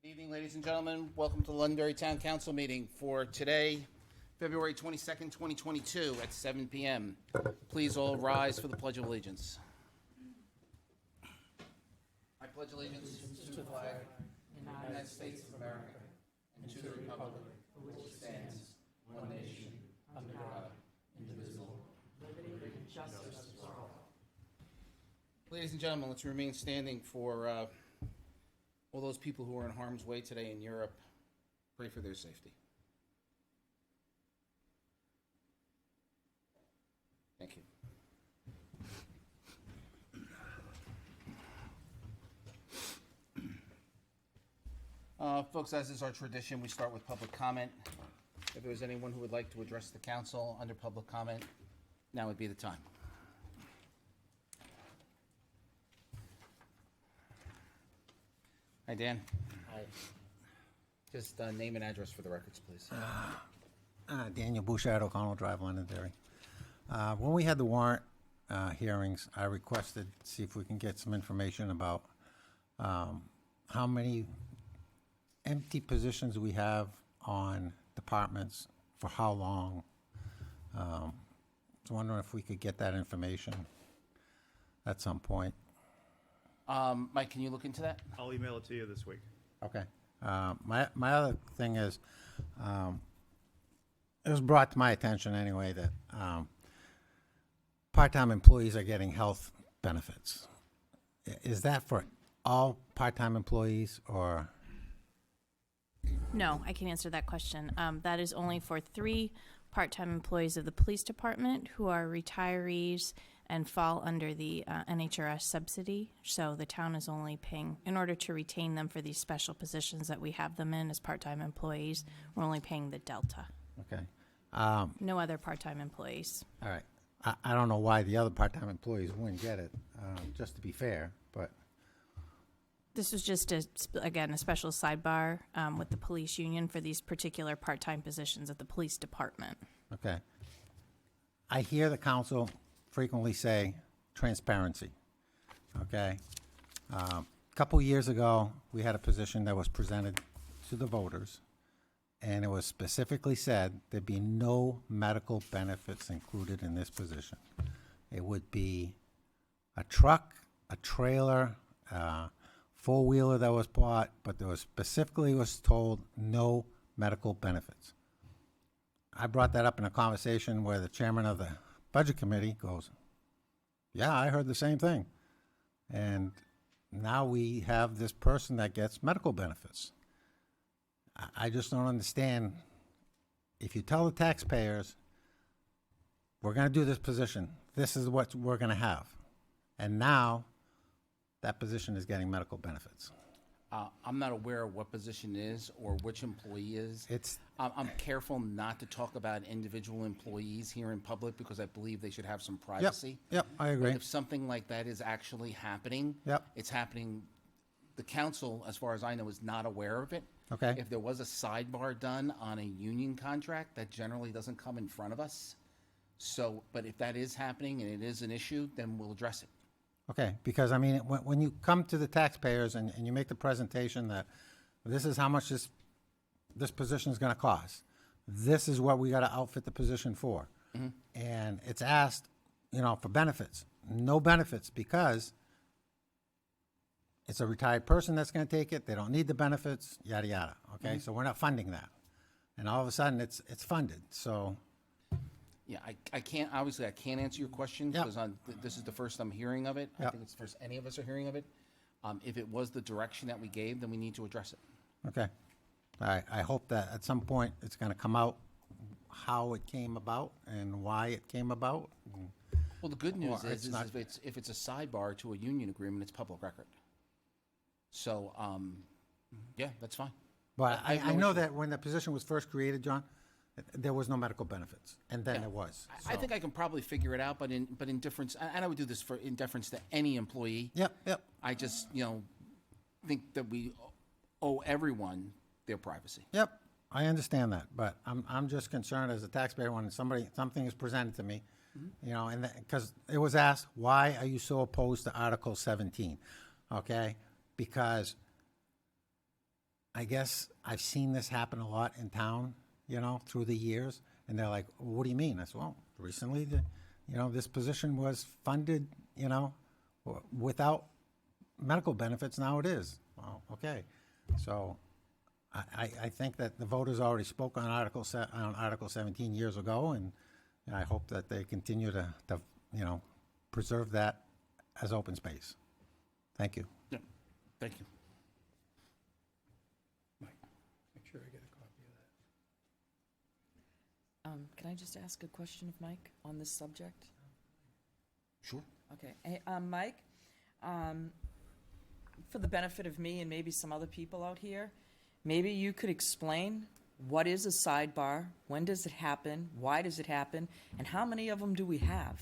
Good evening, ladies and gentlemen. Welcome to the Londonderry Town Council meeting for today, February 22nd, 2022 at 7 p.m. Please all rise for the Pledge of Allegiance. I pledge allegiance to the flag of the United States of America and to the republic for which it stands, one nation, under God, indivisible, liberty and justice for all. Ladies and gentlemen, let's remain standing for all those people who are in harm's way today in Europe. Pray for their safety. Thank you. Folks, as is our tradition, we start with public comment. If there's anyone who would like to address the council under public comment, now would be the time. Hi, Dan. Hi. Just name and address for the records, please. Daniel Bouchard, O'Connell Drive, Londonderry. When we had the warrant hearings, I requested to see if we can get some information about how many empty positions we have on departments, for how long. I was wondering if we could get that information at some point. Mike, can you look into that? I'll email it to you this week. Okay. My other thing is, it was brought to my attention anyway that part-time employees are getting health benefits. Is that for all part-time employees or? No, I can answer that question. That is only for 3 part-time employees of the police department who are retirees and fall under the NHRS subsidy. So the town is only paying, in order to retain them for these special positions that we have them in as part-time employees, we're only paying the delta. Okay. No other part-time employees. All right. I don't know why the other part-time employees wouldn't get it, just to be fair, but. This was just, again, a special sidebar with the police union for these particular part-time positions at the police department. Okay. I hear the council frequently say transparency, okay? A couple years ago, we had a position that was presented to the voters, and it was specifically said there'd be no medical benefits included in this position. It would be a truck, a trailer, four-wheeler that was bought, but there was specifically was told no medical benefits. I brought that up in a conversation where the chairman of the budget committee goes, yeah, I heard the same thing. And now we have this person that gets medical benefits. I just don't understand. If you tell the taxpayers, we're going to do this position, this is what we're going to have. And now that position is getting medical benefits. I'm not aware of what position it is or which employee is. It's I'm careful not to talk about individual employees here in public because I believe they should have some privacy. Yep, I agree. If something like that is actually happening, Yep. it's happening. The council, as far as I know, is not aware of it. Okay. If there was a sidebar done on a union contract, that generally doesn't come in front of us. So, but if that is happening and it is an issue, then we'll address it. Okay, because I mean, when you come to the taxpayers and you make the presentation that this is how much this position is going to cost, this is what we got to outfit the position for, and it's asked, for benefits, no benefits because it's a retired person that's going to take it. They don't need the benefits, yada yada. Okay, so we're not funding that, and all of a sudden it's funded. So. Yeah, I can't answer your question Yep. because this is the first I'm hearing of it. I Yep. think it's the first any of us are hearing of it. If it was the direction that we gave, then we need to address it. Okay. I hope that at some point it's going to come out how it came about and why it came about. Well, the good news Or is it's not- if it's a sidebar to a union agreement, it's public record. So, yeah, that's fine. But I have I no know issue. that when the position was first created, John, there was no medical benefits, and then Yeah. there was. I So- think I can probably figure it out, but in difference, and I would do this in deference to any employee. Yep. I just think that we owe everyone their privacy. Yep. I understand that, but I'm just concerned as a taxpayer when something is presented to me, and because it was asked, why are you so opposed to Article 17? Okay, because I guess I've seen this happen a lot in town, through the years, and they're like, what do you mean? I said, well, recently, this position was funded, without medical benefits, now it is. Well, okay. So I think that the voters already spoke on Article 17 years ago, and I hope that they continue to preserve that as open space. Thank you. Yeah, thank you. Make sure I get a copy of that. Can I just ask a question of Mike on this subject? Sure. Okay. Hey, Mike, for the benefit of me and maybe some other people out here, maybe you could explain what is a sidebar, when does it happen, why does it happen, and how many of them do we have?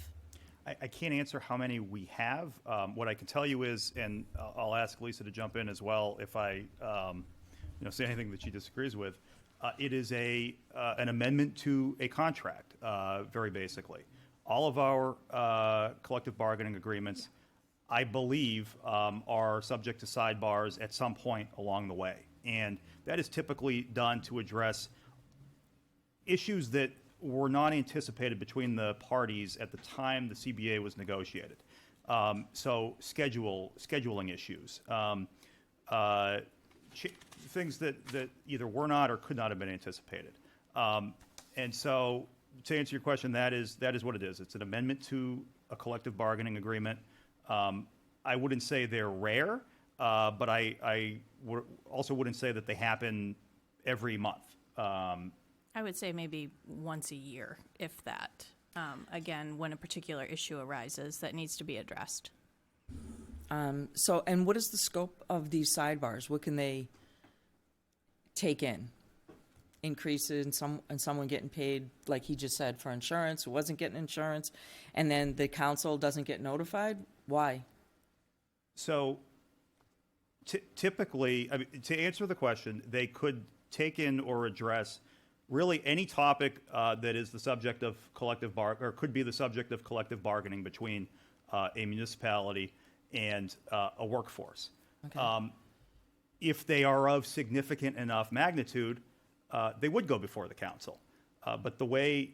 I can't answer how many we have. What I can tell you is, and I'll ask Lisa to jump in as well if I say anything that she disagrees with, it is an amendment to a contract, very basically. All of our collective bargaining agreements, I believe, are subject to sidebars at some point along the way. And that is typically done to address issues that were not anticipated between the parties at the time the CBA was negotiated. So scheduling issues, things that either were not or could not have been anticipated. And so to answer your question, that is what it is. It's an amendment to a collective bargaining agreement. I wouldn't say they're rare, but I also wouldn't say that they happen every month. I would say maybe once a year, if that. Again, when a particular issue arises that needs to be addressed. And what is the scope of these sidebars? What can they take in? Increases in someone getting paid, like he just said, for insurance, who wasn't getting insurance, and then the council doesn't get notified? Why? So typically, to answer the question, they could take in or address really any topic that is the subject of or could be the subject of collective bargaining between a municipality and a workforce. Okay. If they are of significant enough magnitude, they would go before the council. But the way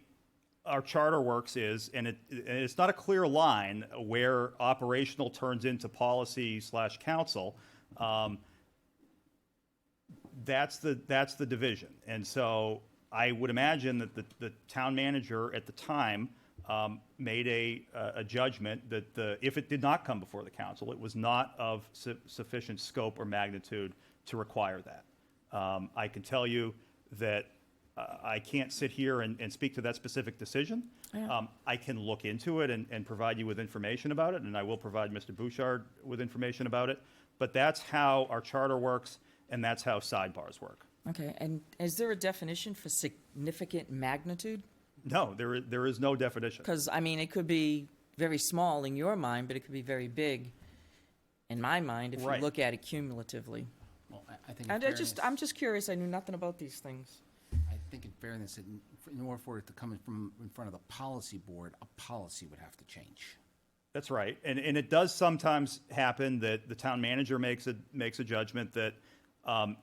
our charter works is, and it's not a clear line where operational turns into policy/council. That's the division. And so I would imagine that the town manager at the time made a judgment that if it did not come before the council, it was not of sufficient scope or magnitude to require that. I can tell you that I can't sit here and speak to that specific decision. Yeah. I can look into it and provide you with information about it, and I will provide Mr. Bouchard with information about it. But that's how our charter works, and that's how sidebars work. Okay, and is there a definition for significant magnitude? No, there is no definition. Because, it could be very small in your mind, but it could be very big in my mind if Right. you look at it cumulatively. Well, I think in And fairness, I'm just curious. I knew nothing about these things. I think in fairness, in order for it to come in front of the policy board, a policy would have to change. That's right, and it does sometimes happen that the town manager makes a judgment that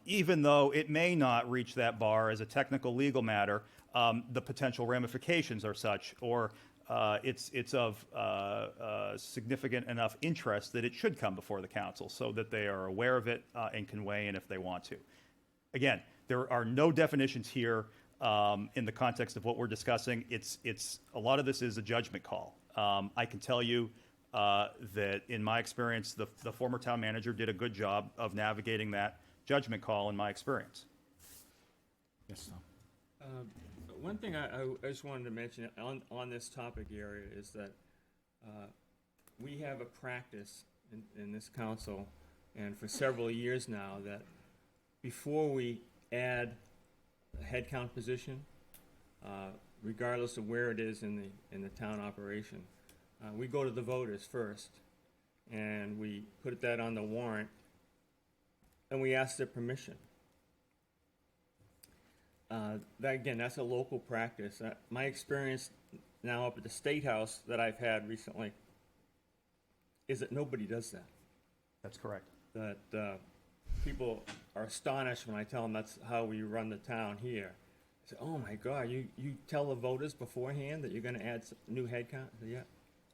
even though it may not reach that bar as a technical legal matter, the potential ramifications are such, or it's of significant enough interest that it should come before the council so that they are aware of it and can weigh in if they want to. Again, there are no definitions here in the context of what we're discussing. It's a lot of this is a judgment call. I can tell you that in my experience, the former town manager did a good job of navigating that judgment call in my experience. Yes, so. One thing I just wanted to mention on this topic area is that we have a practice in this council, and for several years now, that before we add a headcount position, regardless of where it is in the town operation, we go to the voters first, and we put that on the warrant, and we ask their permission. That's a local practice. My experience now up at the State House that I've had recently is that nobody does that. That's correct. That people are astonished when I tell them that's how we run the town here. They say, "Oh my God, you tell the voters beforehand that you're going to add new head count?" I say, yeah,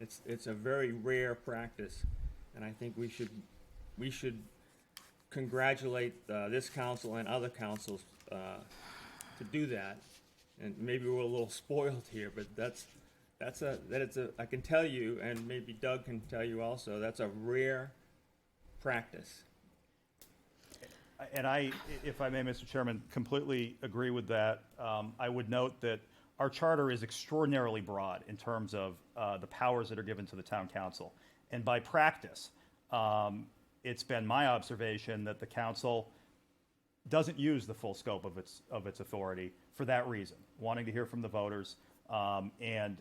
it's a very rare practice, and I think we should congratulate this council and other councils to do that. And maybe we're a little spoiled here, but I can tell you, and maybe Doug can tell you also, that's a rare practice. And I, if I may, Mr. Chairman, completely agree with that. I would note that our charter is extraordinarily broad in terms of the powers that are given to the town council. And by practice, it's been my observation that the council doesn't use the full scope of its authority for that reason, wanting to hear from the voters, and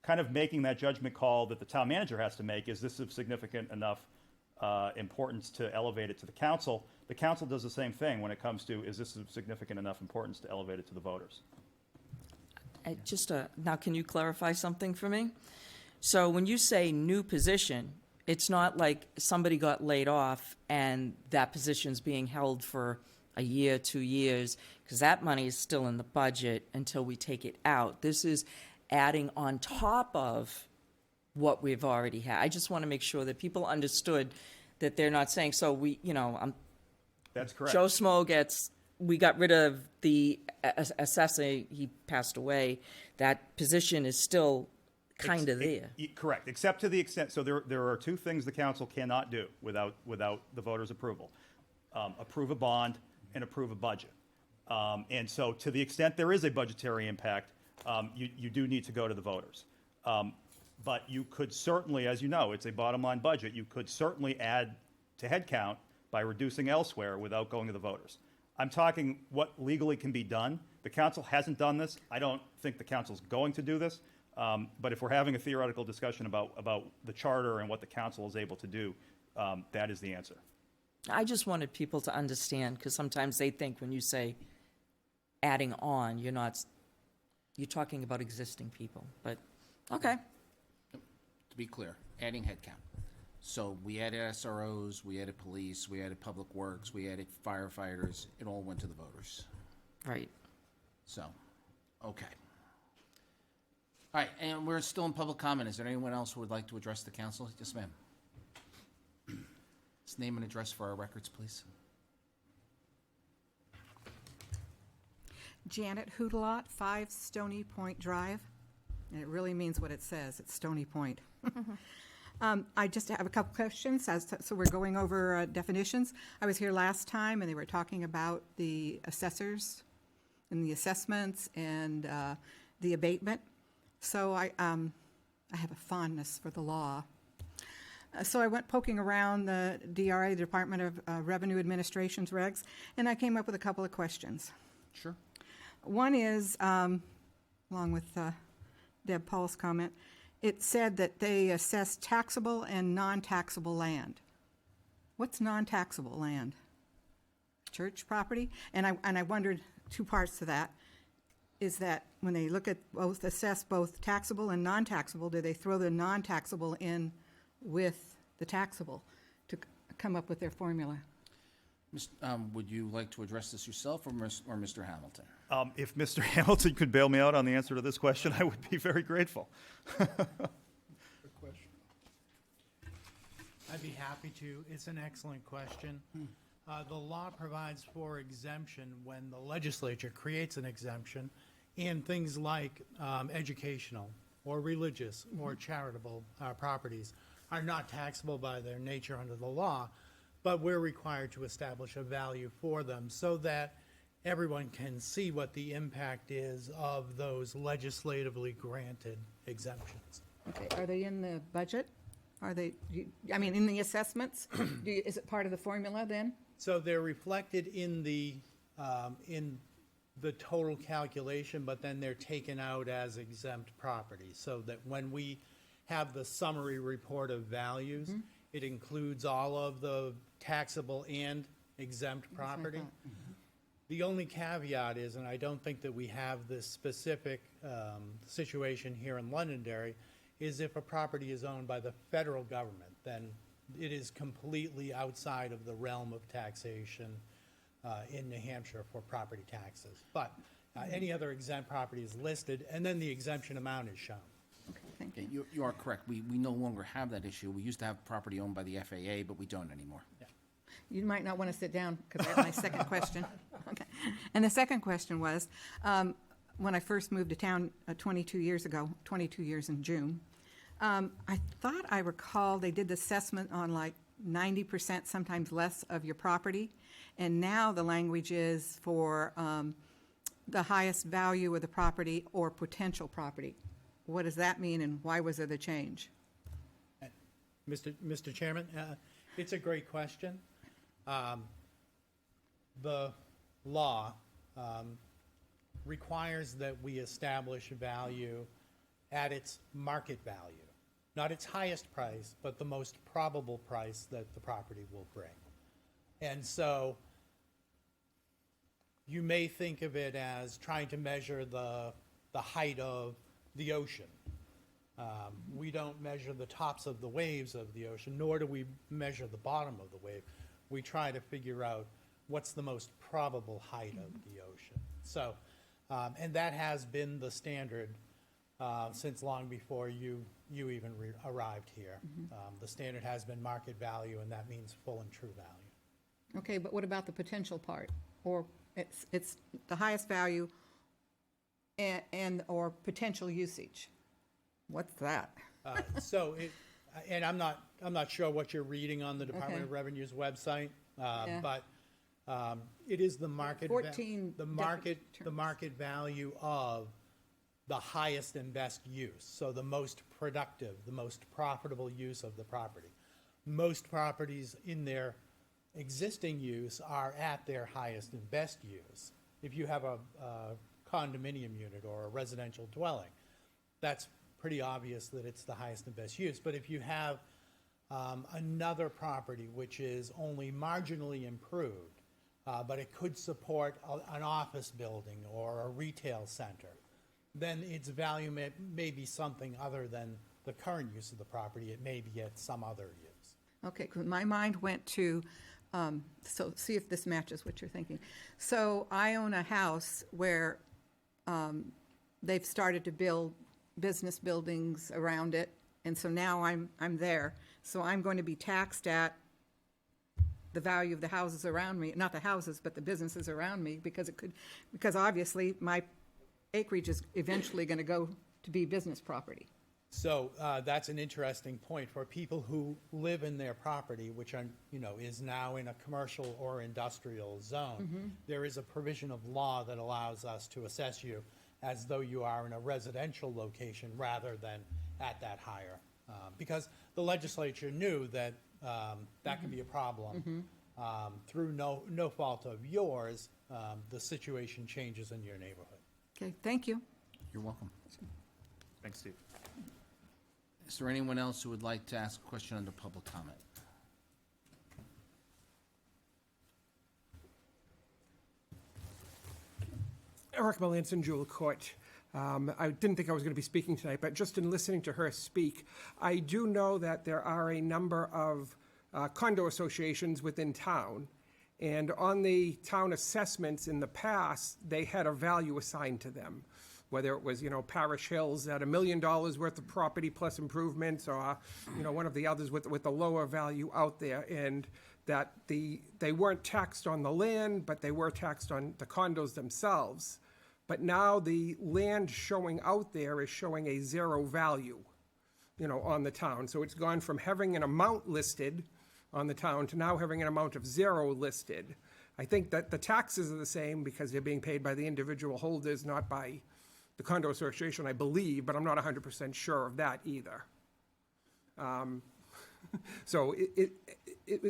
kind of making that judgment call that the town manager has to make. Is this of significant enough importance to elevate it to the council? The council does the same thing when it comes to, is this of significant enough importance to elevate it to the voters? Now, can you clarify something for me? So when you say new position, it's not like somebody got laid off and that position's being held for a year, 2 years, because that money is still in the budget until we take it out. This is adding on top of what we've already had. I just want to make sure that people understood that they're not saying, so That's correct. Joe Smo we got rid of the assessor, he passed away. That position is still kind of there. Correct, except to the extent, so there are two things the council cannot do without the voters' approval. Approve a bond and approve a budget. And so to the extent there is a budgetary impact, you do need to go to the voters. But you could certainly, as you know, it's a bottom line budget, you could certainly add to headcount by reducing elsewhere without going to the voters. I'm talking what legally can be done. The council hasn't done this. I don't think the council's going to do this. But if we're having a theoretical discussion about the charter and what the council is able to do, that is the answer. I just wanted people to understand, because sometimes they think when you say adding on, you're talking about existing people, but, okay. To be clear, adding headcount. So we added SROs, we added police, we added public works, we added firefighters. It all went to the voters. Right. So, okay. All right, and we're still in public comment. Is there anyone else who would like to address the council? Yes, ma'am. Just name and address for our records, please. Janet Hoodelot, 5 Stony Point Drive. And it really means what it says. It's Stony Point. I just have a couple questions. So we're going over definitions. I was here last time, and they were talking about the assessors and the assessments and the abatement. So I have a fondness for the law. So I went poking around the DRA, the Department of Revenue Administration's regs, and I came up with a couple of questions. Sure. One is, along with Deb Paul's comment, it said that they assess taxable and non-taxable land. What's non-taxable land? Church property? And I wondered, two parts to that. Is that when they look at assess both taxable and non-taxable, do they throw the non-taxable in with the taxable to come up with their formula? Would you like to address this yourself or Mr. Hamilton? If Mr. Hamilton could bail me out on the answer to this question, I would be very grateful. Good question. I'd be happy to. It's an excellent question. The law provides for exemption when the legislature creates an exemption in things like educational or religious or charitable properties are not taxable by their nature under the law, but we're required to establish a value for them so that everyone can see what the impact is of those legislatively granted exemptions. Okay, are they in the budget? Are they, in the assessments? Is it part of the formula then? So they're reflected in the total calculation, but then they're taken out as exempt property, so that when we have the summary report of values, it includes all of the taxable and exempt property. The only caveat is, and I don't think that we have this specific situation here in Londonderry, is if a property is owned by the federal government, then it is completely outside of the realm of taxation in New Hampshire for property taxes. But any other exempt property is listed, and then the exemption amount is shown. Okay, thank you. Okay, you are correct. We no longer have that issue. We used to have property owned by the FAA, but we don't anymore. You might not want to sit down, because I have my second question. Okay. And the second question was, when I first moved to town 22 years ago, 22 years in June, I thought I recall they did the assessment on like 90%, sometimes less, of your property. And now the language is for the highest value of the property or potential property. What does that mean, and why was there the change? Mr. Chairman, it's a great question. The law requires that we establish value at its market value, not its highest price, but the most probable price that the property will bring. And so you may think of it as trying to measure the height of the ocean. We don't measure the tops of the waves of the ocean, nor do we measure the bottom of the wave. We try to figure out what's the most probable height of the ocean. So, and that has been the standard since long before you even arrived here. The standard has been market value, and that means full and true value. Okay, but what about the potential part? Or it's the highest value and or potential usage? What's that? So it, and I'm not sure what you're reading on the Department Okay. of Revenue's website, Yeah. but it is the market, 14 the different market value of the highest and best use. So the most productive, the most profitable use of the property. Most properties in their existing use are at their highest and best use. If you have a condominium unit or a residential dwelling, that's pretty obvious that it's the highest and best use. But if you have another property which is only marginally improved, but it could support an office building or a retail center, then its value may be something other than the current use of the property. It may be at some other use. Okay, 'cause my mind went to, so see if this matches what you're thinking. So I own a house where they've started to build business buildings around it, and so now I'm there. So I'm going to be taxed at the value of the houses around me, not the houses, but the businesses around me, because because obviously my acreage is eventually going to go to be business property. So that's an interesting point for people who live in their property, which is now in a commercial or industrial zone. There is a provision of law that allows us to assess you as though you are in a residential location rather than at that higher, because the legislature knew that that could be a problem. Through no fault of yours, the situation changes in your neighborhood. Okay, thank you. You're welcome. Thanks, Steve. Is there anyone else who would like to ask a question under public comment? Eric Melanson, Jewel Court. I didn't think I was going to be speaking tonight, but just in listening to her speak, I do know that there are a number of condo associations within town, and on the town assessments in the past, they had a value assigned to them, whether it was, Parish Hills at $1 million worth of property plus improvements, or, one of the others with the lower value out there, and that they weren't taxed on the land, but they were taxed on the condos themselves. But now the land showing out there is showing a zero value, on the town. So it's gone from having an amount listed on the town to now having an amount of zero listed. I think that the taxes are the same because they're being paid by the individual holders, not by the condo association, I believe, but I'm not 100% sure of that either. So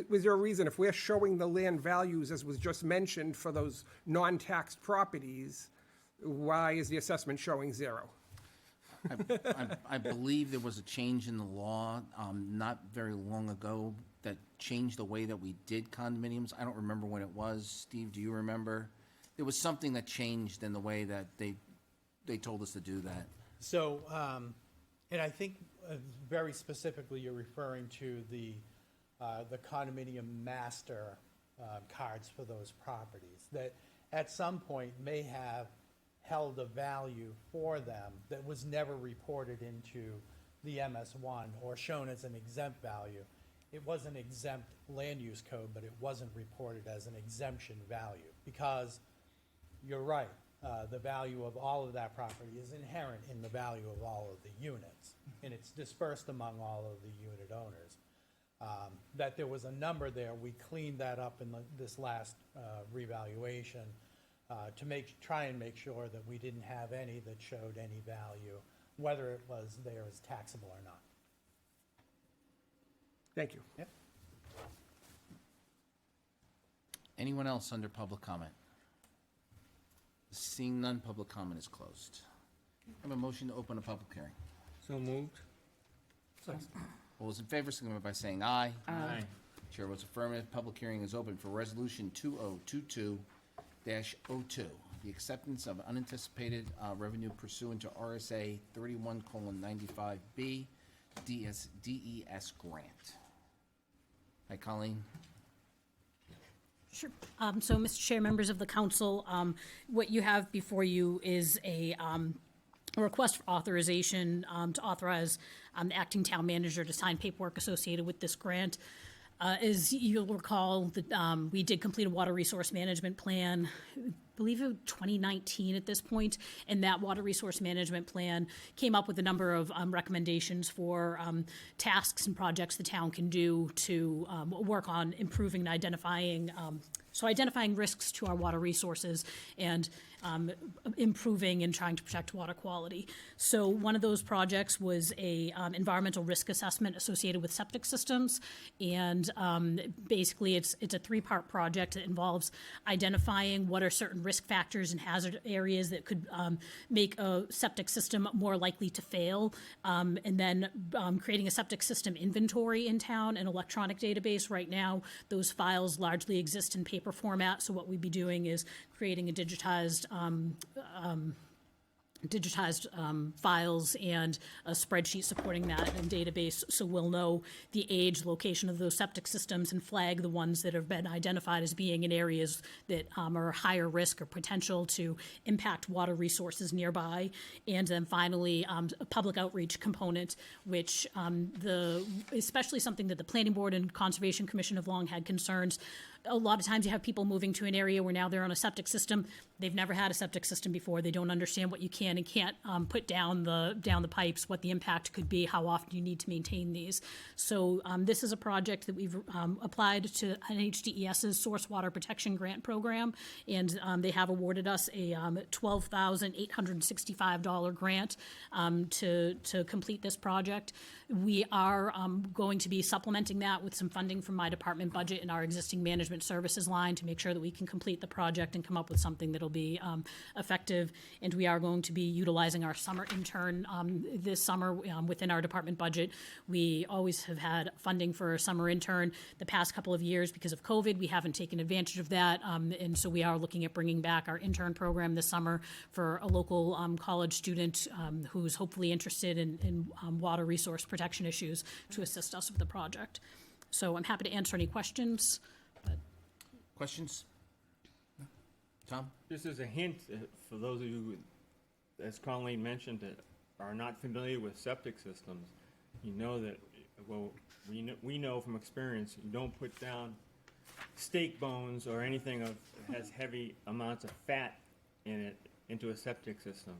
was there a reason, if we're showing the land values, as was just mentioned, for those non-taxed properties, why is the assessment showing zero? I believe there was a change in the law not very long ago that changed the way that we did condominiums. I don't remember when it was. Steve, do you remember? There was something that changed in the way that they told us to do that. So, and I think very specifically you're referring to the the condominium master cards for those properties that at some point may have held a value for them that was never reported into the MS1 or shown as an exempt value. It was an exempt land use code, but it wasn't reported as an exemption value because you're right. The value of all of that property is inherent in the value of all of the units, and it's dispersed among all of the unit owners. That there was a number there, we cleaned that up in this last revaluation to try and make sure that we didn't have any that showed any value, whether it was there as taxable or not. Thank you. Yep. Anyone else under public comment? Seeing none, public comment is closed. I have a motion to open a public hearing. So moved. All those in favor, signify by saying aye. Aye. Chair votes affirmative. Public hearing is open for Resolution 2022-02, the acceptance of unanticipated revenue pursuant to RSA 31:95B DES grant. Hi, Colleen. Sure. So, Mr. Chair, members of the council, what you have before you is a request for authorization to authorize the acting town manager to sign paperwork associated with this grant. As you'll recall, that we did complete a water resource management plan, I believe it was 2019 at this point, and that water resource management plan came up with a number of recommendations for tasks and projects the town can do to work on improving and identifying risks to our water resources and improving and trying to protect water quality. So one of those projects was a environmental risk assessment associated with septic systems, and basically it's a three-part project that involves identifying what are certain risk factors and hazard areas that could make a septic system more likely to fail, and then creating a septic system inventory in town, an electronic database. Right now, those files largely exist in paper format, so what we'd be doing is creating a digitized files and a spreadsheet supporting that and database, so we'll know the age, location of those septic systems and flag the ones that have been identified as being in areas that are higher risk or potential to impact water resources nearby. And then finally, a public outreach component, which especially something that the Planning Board and Conservation Commission have long had concerns. A lot of times you have people moving to an area where now they're on a septic system. They've never had a septic system before. They don't understand what you can and can't put down the pipes, what the impact could be, how often you need to maintain these. So this is a project that we've applied to NHDES's Source Water Protection Grant Program, and they have awarded us a $12,865 grant to complete this project. We are going to be supplementing that with some funding from my department budget and our existing management services line to make sure that we can complete the project and come up with something that'll be effective. And we are going to be utilizing our summer intern this summer within our department budget. We always have had funding for a summer intern. The past couple of years, because of COVID, we haven't taken advantage of that. And so we are looking at bringing back our intern program this summer for a local college student who's hopefully interested in water resource protection issues to assist us with the project. So I'm happy to answer any questions. Questions? Tom? Just as a hint, for those of you, as Colleen mentioned, that are not familiar with septic systems, you know that, well, we know from experience, you don't put down steak bones or anything that has heavy amounts of fat in it into a septic system.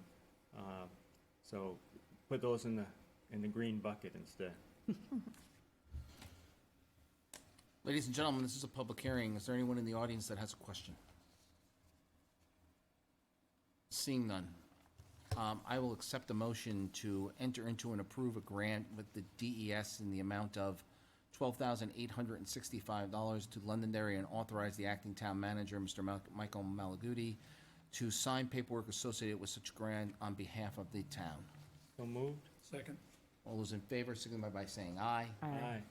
So put those in the green bucket instead. Ladies and gentlemen, this is a public hearing. Is there anyone in the audience that has a question? Seeing none, I will accept the motion to enter into and approve a grant with the DES in the amount of $12,865 to Londonderry and authorize the acting town manager, Mr. Michael Malaguti, to sign paperwork associated with such grant on behalf of the town. So moved? Second. All those in favor, signify by saying aye. Aye.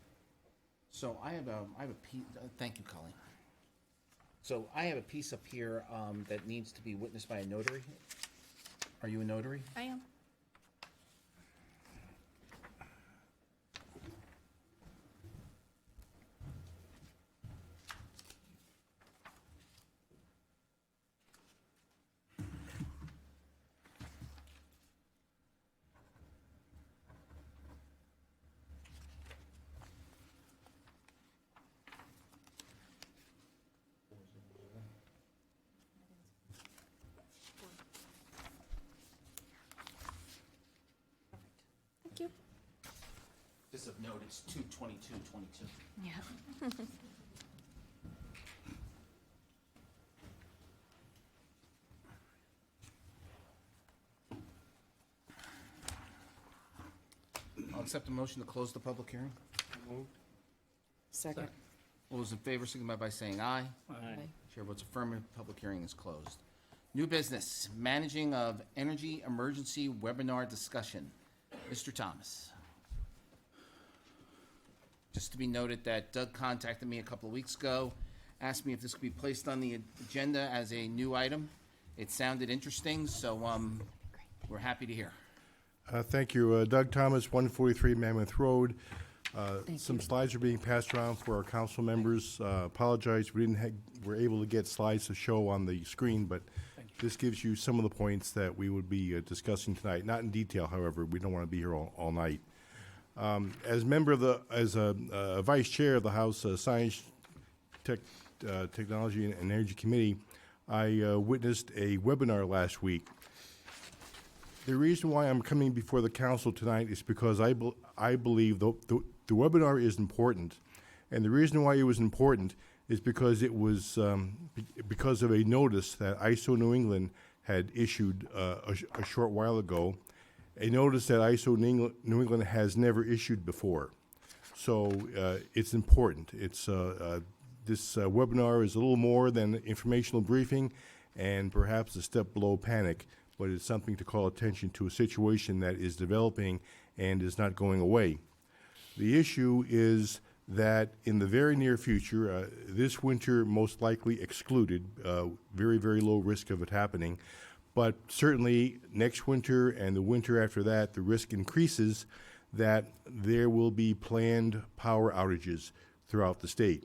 So I have a piece, thank you, Colleen. So I have a piece up here that needs to be witnessed by a notary. Are you a notary? I am. Just of note, it's 2/22/22. Yeah. I'll accept a motion to close the public hearing. Second. All those in favor signify by saying aye. Aye. Chair votes affirmative, public hearing is closed. New business, managing of energy emergency webinar discussion. Mr. Thomas. Just to be noted that Doug contacted me a couple of weeks ago, asked me if this could be placed on the agenda as a new item. It sounded interesting, so we're happy to hear. Thank you. Doug Thomas, 143 Mammoth Road. Some slides are being passed around for our council members. Apologize, we're able to get slides to show on the screen, but this gives you some of the points that we would be discussing tonight. Not in detail, however. We don't want to be here all night. As a vice chair of the House Science, Technology, and Energy Committee, I witnessed a webinar last week. The reason why I'm coming before the council tonight is because I believe the webinar is important. And the reason why it was important is because it was because of a notice that ISO New England had issued a short while ago, a notice that ISO New England has never issued before. So it's important. This webinar is a little more than informational briefing and perhaps a step below panic, but it's something to call attention to a situation that is developing and is not going away. The issue is that in the very near future, this winter most likely excluded, very, very low risk of it happening, but certainly next winter and the winter after that, the risk increases that there will be planned power outages throughout the state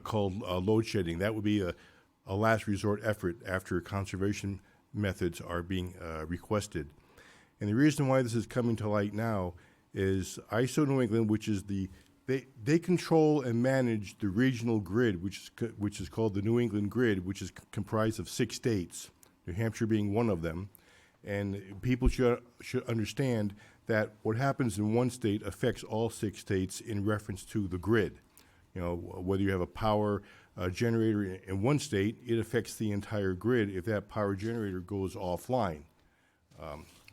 called load shedding. That would be a last resort effort after conservation methods are being requested. And the reason why this is coming to light now is ISO New England, which is they control and manage the regional grid, which is called the New England grid, which is comprised of 6 states, New Hampshire being one of them. And people should understand that what happens in one state affects all 6 states in reference to the grid. You know, whether you have a power generator in one state, it affects the entire grid if that power generator goes offline.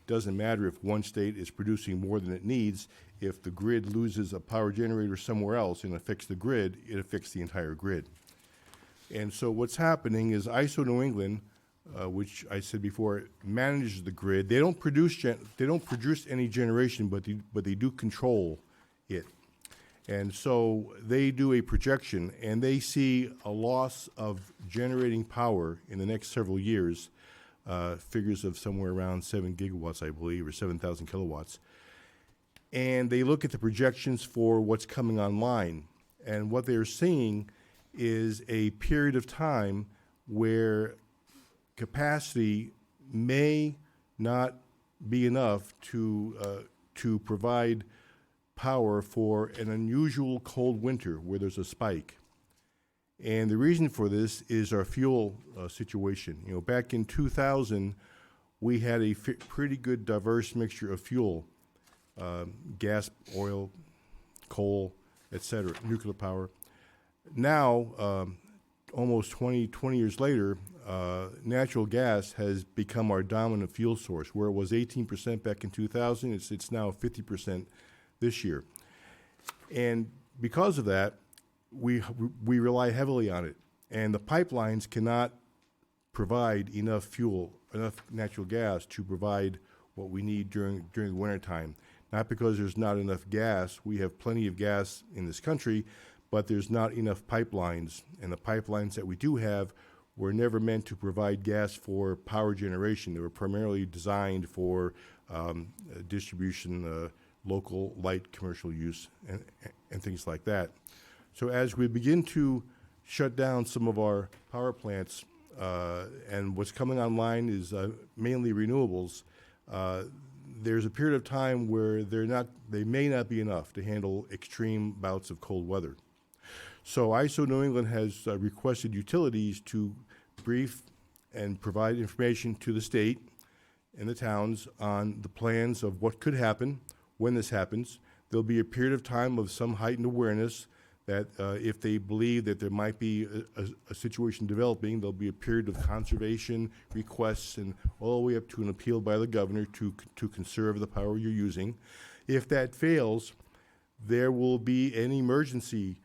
Doesn't matter if one state is producing more than it needs. If the grid loses a power generator somewhere else and affects the grid, it affects the entire grid. And so what's happening is ISO New England, which I said before, manages the grid. They don't produce any generation, but they do control it. And so they do a projection, and they see a loss of generating power in the next several years, figures of somewhere around 7 gigawatts, I believe, or 7,000 kilowatts. And they look at the projections for what's coming online. And what they're seeing is a period of time where capacity may not be enough to provide power for an unusual cold winter where there's a spike. And the reason for this is our fuel situation. You know, back in 2000, we had a pretty good diverse mixture of fuel, gas, oil, coal, etc., nuclear power. Now, almost 20 years later, natural gas has become our dominant fuel source. Where it was 18% back in 2000, it's now 50% this year. And because of that, we rely heavily on it. And the pipelines cannot provide enough fuel, enough natural gas to provide what we need during the wintertime. Not because there's not enough gas. We have plenty of gas in this country, but there's not enough pipelines. And the pipelines that we do have were never meant to provide gas for power generation. They were primarily designed for distribution, local light commercial use, and things like that. So as we begin to shut down some of our power plants, and what's coming online is mainly renewables, there's a period of time where they may not be enough to handle extreme bouts of cold weather. So ISO New England has requested utilities to brief and provide information to the state and the towns on the plans of what could happen when this happens, There'll be a period of time of some heightened awareness that if they believe that there might be a situation developing, there'll be a period of conservation requests and all the way up to an appeal by the governor to conserve the power you're using. If that fails, there will be an emergency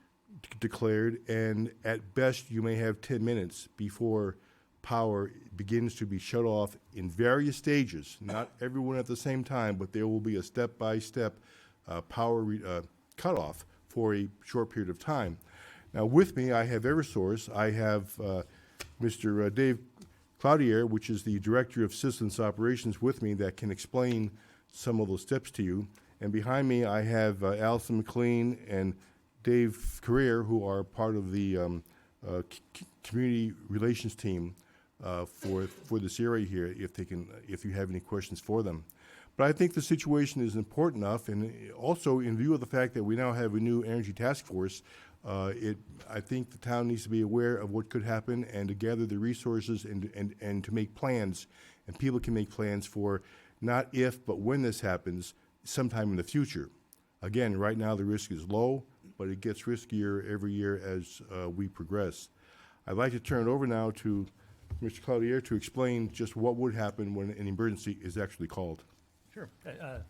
declared, and at best you may have 10 minutes before power begins to be shut off in various stages, not everyone at the same time, but there will be a step-by-step power cutoff for a short period of time. Now, with me, I have Eversource. I have Mr. Dave Cloutier, which is the Director of Systems Operations, with me that can explain some of those steps to you. And behind me, I have Allison McLean and Dave Carrier, who are part of the community relations team for this area here, if you have any questions for them. But I think the situation is important enough, and also in view of the fact that we now have a new energy task force, I think the town needs to be aware of what could happen and to gather the resources and to make plans, and people can make plans for not if, but when this happens, sometime in the future. Again, right now the risk is low, but it gets riskier every year as we progress. I'd like to turn it over now to Mr. Cloutier to explain just what would happen when an emergency is actually called. Sure.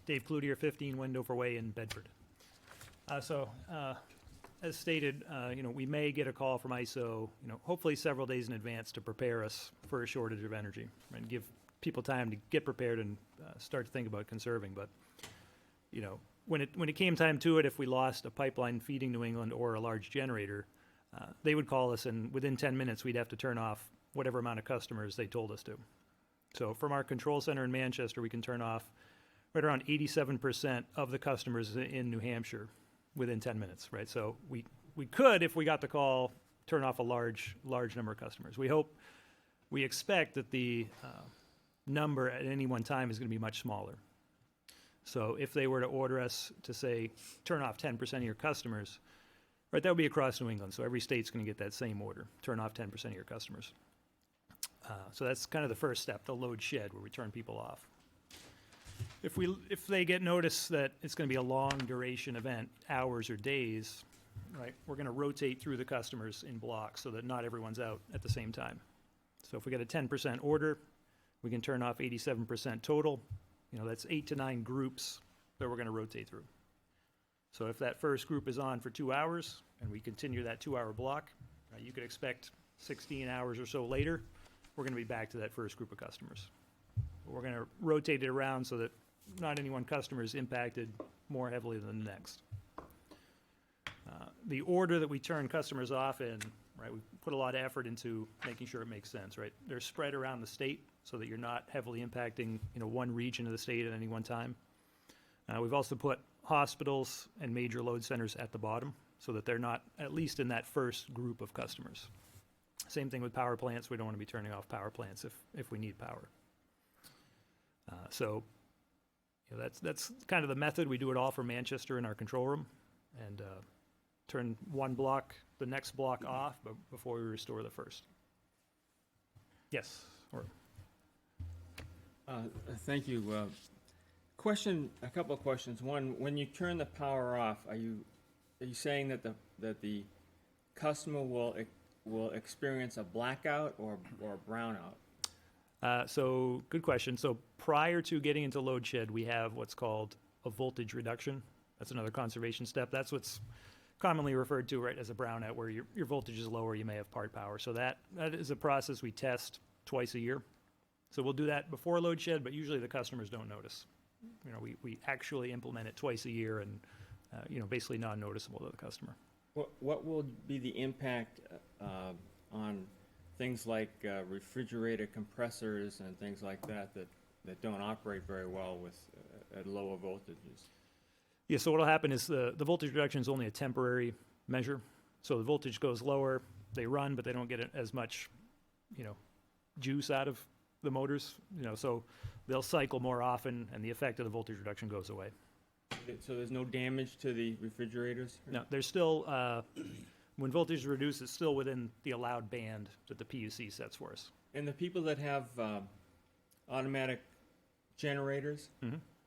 Dave Cloutier, 15 Wendover Way in Bedford. As stated, we may get a call from ISO, hopefully several days in advance to prepare us for a shortage of energy and give people time to get prepared and start to think about conserving. But, when it came time to it, if we lost a pipeline feeding New England or a large generator, they would call us, and within 10 minutes, we'd have to turn off whatever amount of customers they told us to. So from our control center in Manchester, we can turn off right around 87% of the customers in New Hampshire within 10 minutes, right? So we could, if we got the call, turn off a large number of customers. We expect that the number at any one time is going to be much smaller. So if they were to order us to say, turn off 10% of your customers, right, that would be across New England. So every state's going to get that same order, turn off 10% of your customers. So that's kind of the first step, the load shed, where we turn people off. If they get notice that it's going to be a long duration event, hours or days, right, we're going to rotate through the customers in blocks so that not everyone's out at the same time. So if we get a 10% order, we can turn off 87% total. That's 8 to 9 groups that we're going to rotate through. So if that first group is on for 2 hours and we continue that 2-hour block, right, you could expect 16 hours or so later, we're going to be back to that first group of customers. We're going to rotate it around so that not any one customer is impacted more heavily than the next. The order that we turn customers off in, right, we put a lot of effort into making sure it makes sense, right? They're spread around the state so that you're not heavily impacting, one region of the state at any one time. We've also put hospitals and major load centers at the bottom so that they're not at least in that first group of customers. Same thing with power plants. We don't want to be turning off power plants if we need power. That's kind of the method. We do it all from Manchester in our control room, and turn the next block off, but before we restore the first. Yes. Thank you. A couple of questions. One, when you turn the power off, are you saying that the customer will experience a blackout or a brownout? So good question. So prior to getting into load shed, we have what's called a voltage reduction. That's another conservation step. That's what's commonly referred to, right, as a brownout, where your voltage is lower, you may have part power. So that is a process we test twice a year. So we'll do that before load shed, but usually the customers don't notice. We actually implement it twice a year and, basically non-noticeable to the customer. What will be the impact on things like refrigerator compressors and things like that don't operate very well at lower voltages? Yeah, so what will happen is the voltage reduction is only a temporary measure. So the voltage goes lower, they run, but they don't get as much, juice out of the motors, so they'll cycle more often and the effect of the voltage reduction goes away. So there's no damage to the refrigerators? No, there's still, when voltage is reduced, it's still within the allowed band that the PUC sets for us. And the people that have automatic generators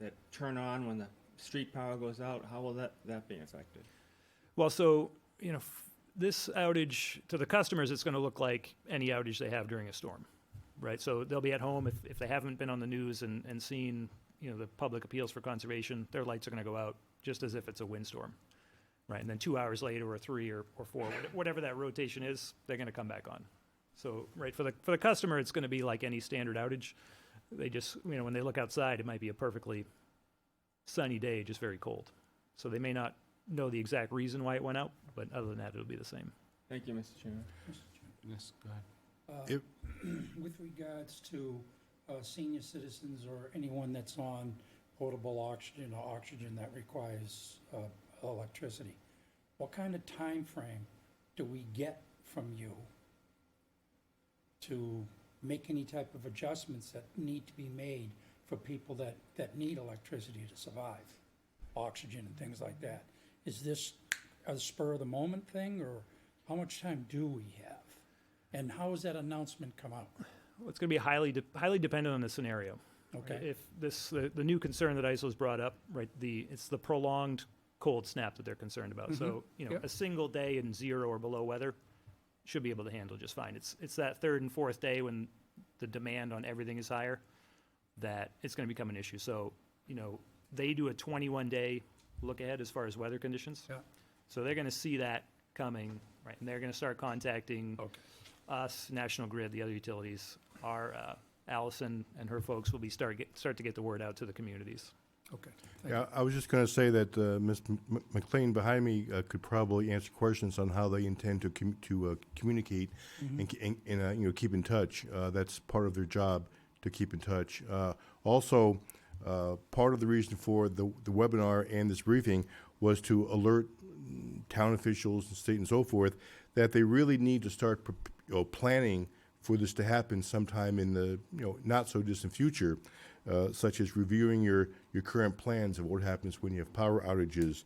that turn on when the street power goes out, how will that be affected? Well, so, this outage to the customers, it's going to look like any outage they have during a storm, right? So they'll be at home if they haven't been on the news and seen, the public appeals for conservation, their lights are going to go out just as if it's a windstorm, right? And then 2 hours later or 3 or 4, whatever that rotation is, they're going to come back on. So, right, for the customer, it's going to be like any standard outage. They just, when they look outside, it might be a perfectly sunny day, just very cold. So they may not know the exact reason why it went out, but other than that, it'll be the same. Thank you, Mr. Chairman. Yes, go ahead. With regards to senior citizens or anyone that's on potable oxygen or oxygen that requires electricity, what kind of time frame do we get from you to make any type of adjustments that need to be made for people that need electricity to survive, oxygen and things like that? Is this a spur of the moment thing, or how much time do we have? And how does that announcement come out? Well, it's going to be highly dependent on the scenario. Okay. If the new concern that ISO's brought up, right, it's the prolonged cold snap that they're concerned about. So, Yep. a single day in 0 or below weather should be able to handle just fine. It's that third and fourth day when the demand on everything is higher that it's going to become an issue. So, they do a 21-day look ahead as far as weather conditions. Yeah. So they're going to see that coming, right, and they're going to start contacting us, National Grid, the other utilities. Our Allison and her folks will start to get the word out to the communities. Okay. Yeah, I was just going to say that Ms. McLean behind me could probably answer questions on how they intend to communicate and keep in touch. That's part of their job, to keep in touch. Also, part of the reason for the webinar and this briefing was to alert town officials and state and so forth that they really need to start planning for this to happen sometime in the not so distant future, such as reviewing your current plans of what happens when you have power outages,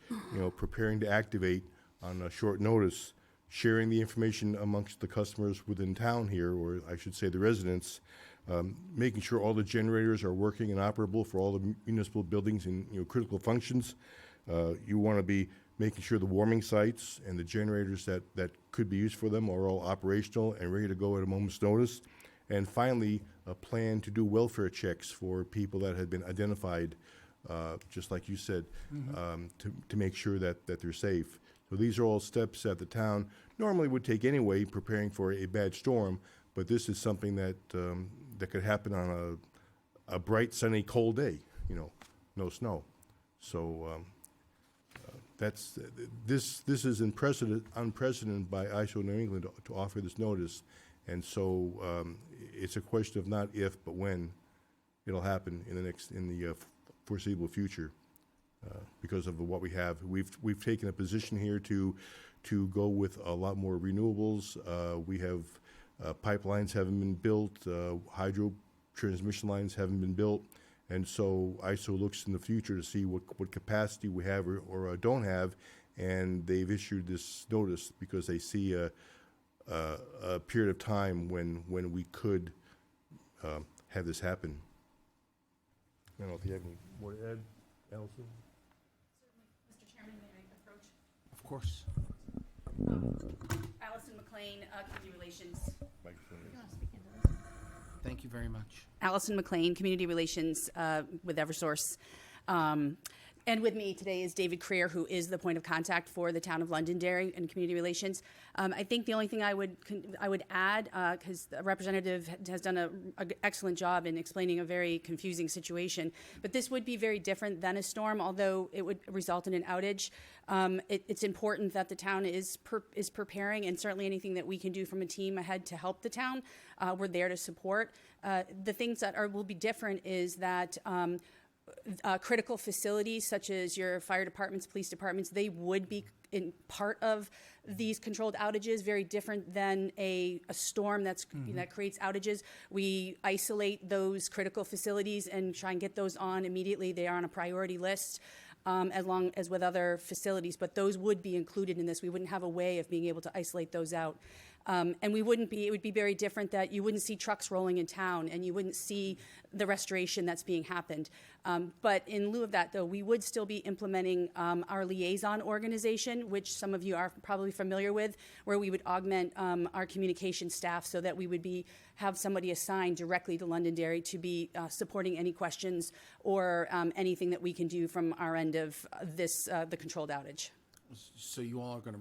preparing to activate on a short notice, sharing the information amongst the customers within town here, or I should say the residents, making sure all the generators are working and operable for all the municipal buildings and critical functions. You want to be making sure the warming sites and the generators that could be used for them are all operational and ready to go at a moment's notice. And finally, a plan to do welfare checks for people that have been identified, just like you said, to make sure that they're safe. So these are all steps that the town normally would take anyway, preparing for a bad storm, but this is something that that could happen on a bright, sunny, cold day, no snow. So that's this is unprecedented by ISO New England to offer this notice, and so it's a question of not if but when it'll happen in the foreseeable future, because of what we have. We've taken a position here to go with a lot more renewables. We have pipelines haven't been built, hydro transmission lines haven't been built. And so ISO looks in the future to see what capacity we have or don't have, and they've issued this notice because they see a period of time when we could have this happen. I don't know if you have any more to add, Allison? Mr. Chairman, may I approach? Of course. Allison McLean, Community Relations. Thank you very much. Allison McLean, Community Relations with Eversource. And with me today is David Creer, who is the point of contact for the town of Londonderry and Community Relations. I think the only thing I would add, because the representative has done an excellent job in explaining a very confusing situation, but this would be very different than a storm, although it would result in an outage. It's important that the town is preparing, and certainly anything that we can do from a team ahead to help the town, we're there to support. The things that will be different is that critical facilities such as your fire departments, police departments, they would be in part of these controlled outages, very different than a storm that creates outages. We isolate those critical facilities and try and get those on immediately. They are on a priority list, as long as with other facilities, but those would be included in this. We wouldn't have a way of being able to isolate those out. And it would be very different that you wouldn't see trucks rolling in town and you wouldn't see the restoration that's being happened. But in lieu of that, though, we would still be implementing our liaison organization, which some of you are probably familiar with, where we would augment our communication staff so that we would have somebody assigned directly to Londonderry to be supporting any questions or anything that we can do from our end of the controlled outage. So you all are going to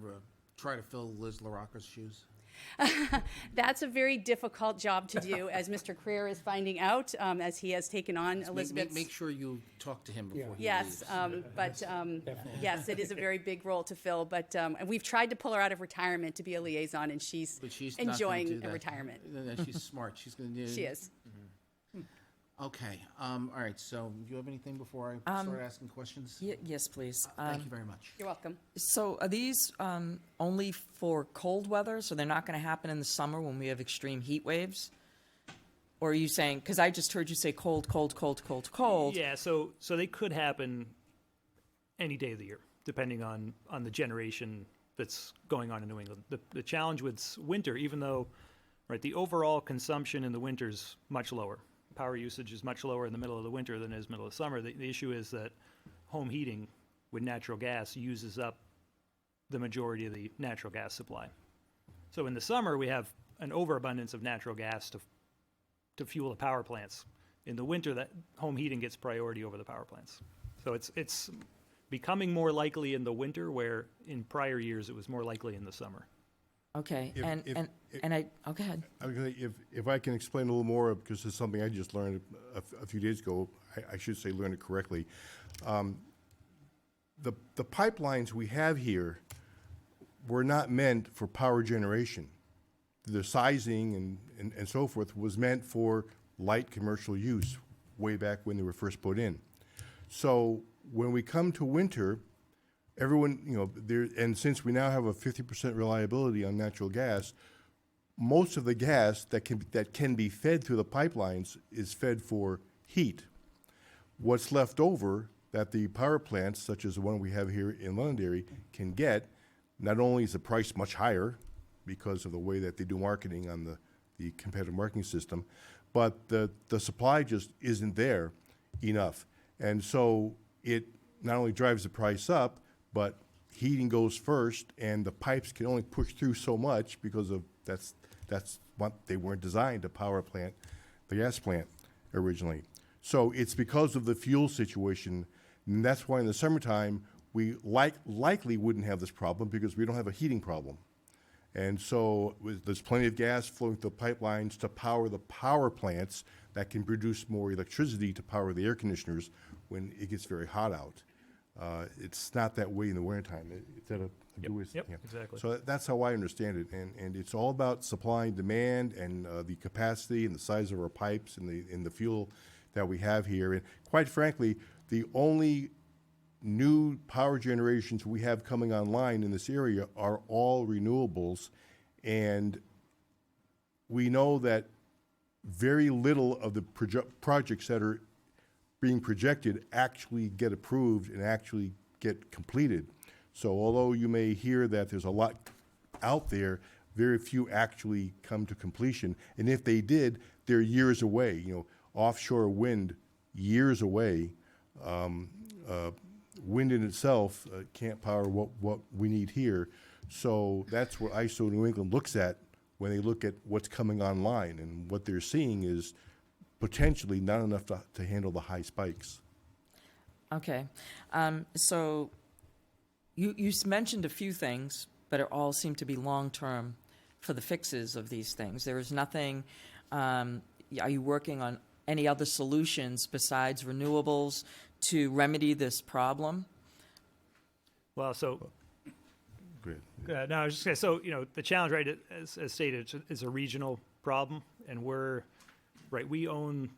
try to fill Liz LaRocca's shoes? That's a very difficult job to do, as Mr. Creer is finding out, as he has taken on Elizabeth's. Make sure you talk to him before he Yes, leaves. yes, it is a very big role to fill. But and we've tried to pull her out of retirement to be a liaison, and she's But she's not gonna enjoying do that. retirement. She's smart. She's going to do. She is. Okay. All right. So, do you have anything before I start asking questions? Yes, please. Thank you very much. You're welcome. So are these only for cold weather? So they're not going to happen in the summer when we have extreme heat waves? Or are you saying, because I just heard you say cold, cold, cold, cold, cold. Yeah, so they could happen any day of the year, depending on the generation that's going on in New England. The challenge with winter, even though the overall consumption in the winter is much lower. Power usage is much lower in the middle of the winter than it is middle of summer. The issue is that home heating with natural gas uses up the majority of the natural gas supply. So in the summer, we have an overabundance of natural gas to fuel the power plants. In the winter, that home heating gets priority over the power plants. So it's becoming more likely in the winter, where in prior years it was more likely in the summer. Okay, If- go ahead. I was gonna say, if I can explain a little more, because it's something I just learned a few days ago, I should say learned it correctly. The pipelines we have here were not meant for power generation. The sizing and so forth was meant for light commercial use way back when they were first put in. So when we come to winter, everyone, and since we now have a 50% reliability on natural gas, most of the gas that can be fed through the pipelines is fed for heat. What's left over that the power plants, such as the one we have here in Londonderry, can get, not only is the price much higher because of the way that they do marketing on the competitive marketing system, but the supply just isn't there enough. And so it not only drives the price up, but heating goes first, and the pipes can only push through so much because of that's what they weren't designed to power plant, the gas plant originally. So it's because of the fuel situation, and that's why in the summertime we likely wouldn't have this problem, because we don't have a heating problem. And so there's plenty of gas flowing through the pipelines to power the power plants that can produce more electricity to power the air conditioners when it gets very hot out. It's not that way in the wintertime. It's at a Yep, exactly. So that's how I understand it, and it's all about supply and demand, and the capacity and the size of our pipes and the fuel that we have here. And quite frankly, the only new power generations we have coming online in this area are all renewables, and we know that very little of the projects that are being projected actually get approved and actually get completed. So although you may hear that there's a lot out there, very few actually come to completion. And if they did, they're years away. Offshore wind, years away. Wind in itself can't power what we need here. So that's what ISO New England looks at when they look at what's coming online. And what they're seeing is potentially not enough to handle the high spikes. Okay. So you mentioned a few things, but it all seemed to be long-term for the fixes of these things. There is nothing, are you working on any other solutions besides renewables to remedy this problem? Well, so Great. no, I was just going to say, so, the challenge, right, as stated, is a regional problem, and we own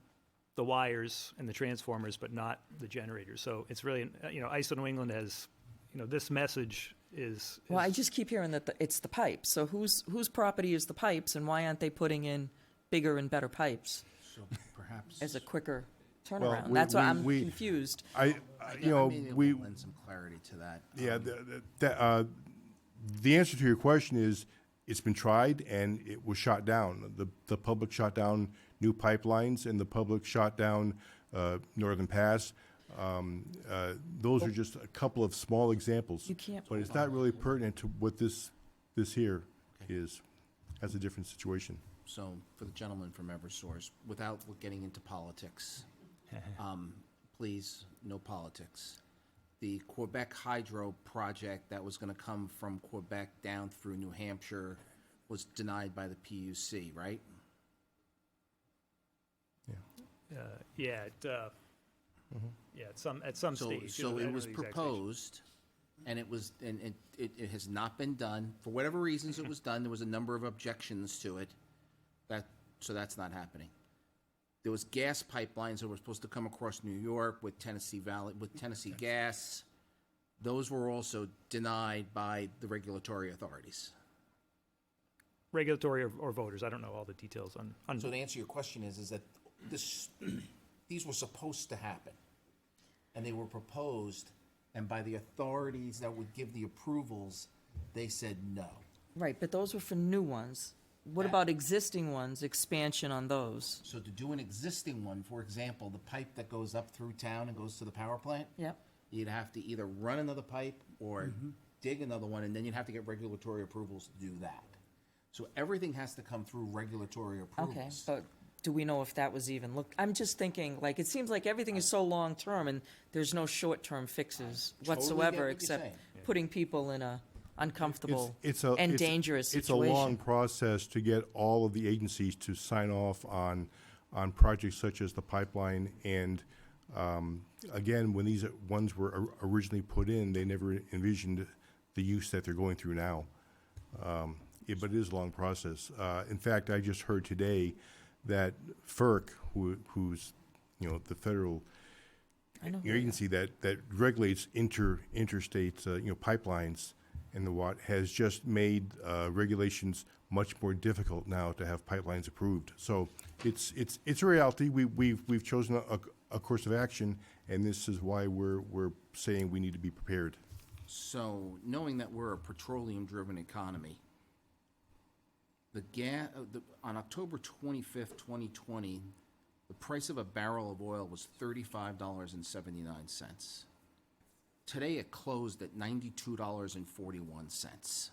the wires and the transformers, but not the generators. So it's really, ISO New England has, this message is. Well, I just keep hearing that it's the pipes. So whose property is the pipes, and why aren't they putting in bigger and better pipes So perhaps. as a quicker turnaround? we- That's why I'm we- confused. I mean, we lend some clarity to that. Yeah, the answer to your question is it's been tried and it was shot down. The public shot down new pipelines and the public shot down Northern Pass. Those are just a couple of small examples. You can't- But it's not really pertinent to what this here is. That's a different situation. So, for the gentleman from Eversource, without getting into politics, please, no politics. The Quebec Hydro project that was going to come from Quebec down through New Hampshire was denied by the PUC, right? Yeah, at some So, stage. so I it don't know was the exact stage. proposed, and it has not been done. For whatever reasons it was done, there was a number of objections to it. So that's not happening. There was gas pipelines that were supposed to come across New York with Tennessee Valley, with Tennessee Gas. Those were also denied by the regulatory authorities. Regulatory or voters, I don't know all the details on. So to answer your question is that these were supposed to happen, and they were proposed, and by the authorities that would give the approvals, they said no. Right, but those were for new ones. What about existing ones, expansion on those? So to do an existing one, for example, the pipe that goes up through town and goes to the power plant, Yep. you'd have to either run another pipe or dig another one, and then you'd have to get regulatory approvals to do that. So everything has to come through regulatory approvals. Okay, but do we know if that was even looked? I'm just thinking, like, it seems like everything is so long-term and there's no short-term fixes totally get whatsoever, what you're except saying. putting people in a uncomfortable It's a- and it's- dangerous It's situation. a long process to get all of the agencies to sign off on projects such as the pipeline. And again, when these ones were originally put in, they never envisioned the use that they're going through now. But it is a long process. In fact, I just heard today that FERC, who's the federal I know. agency that regulates interstate pipelines and has just made regulations much more difficult now to have pipelines approved. So it's a reality. We've chosen a course of action, and this is why we're saying we need to be prepared. So knowing that we're a petroleum-driven economy, on October 25th, 2020, the price of a barrel of oil was $35.79. Today it closed at $92.41.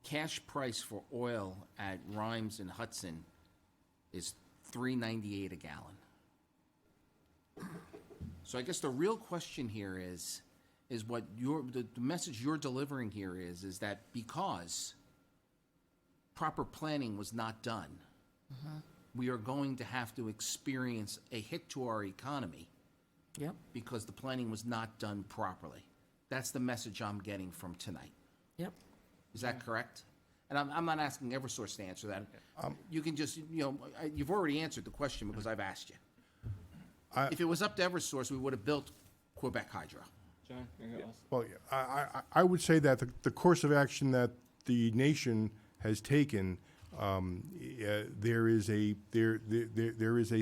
Cash price for oil at Rhymes and Hudson is $3.98 a gallon. So I guess the real question here is what the message you're delivering here is that because proper planning was not done, we are going to have to experience a hit to our economy. Yep. Because the planning was not done properly. That's the message I'm getting from tonight. Yep. Is that correct? And I'm not asking Eversource to answer that. You can just, you've already answered the question because I've asked you. If it was up to Eversource, we would have built Quebec Hydro. John, anything else? Well, I would say that the course of action that the nation has taken, there is a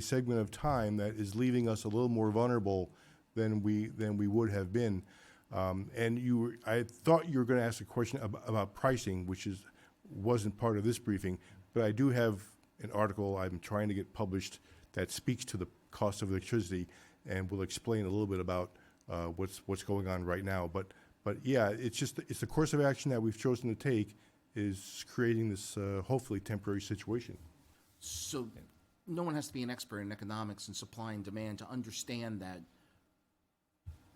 segment of time that is leaving us a little more vulnerable than we would have been. And I thought you were going to ask a question about pricing, which wasn't part of this briefing, but I do have an article I'm trying to get published that speaks to the cost of electricity and will explain a little bit about what's going on right now. But yeah, it's the course of action that we've chosen to take is creating this hopefully temporary situation. So no one has to be an expert in economics and supply and demand to understand that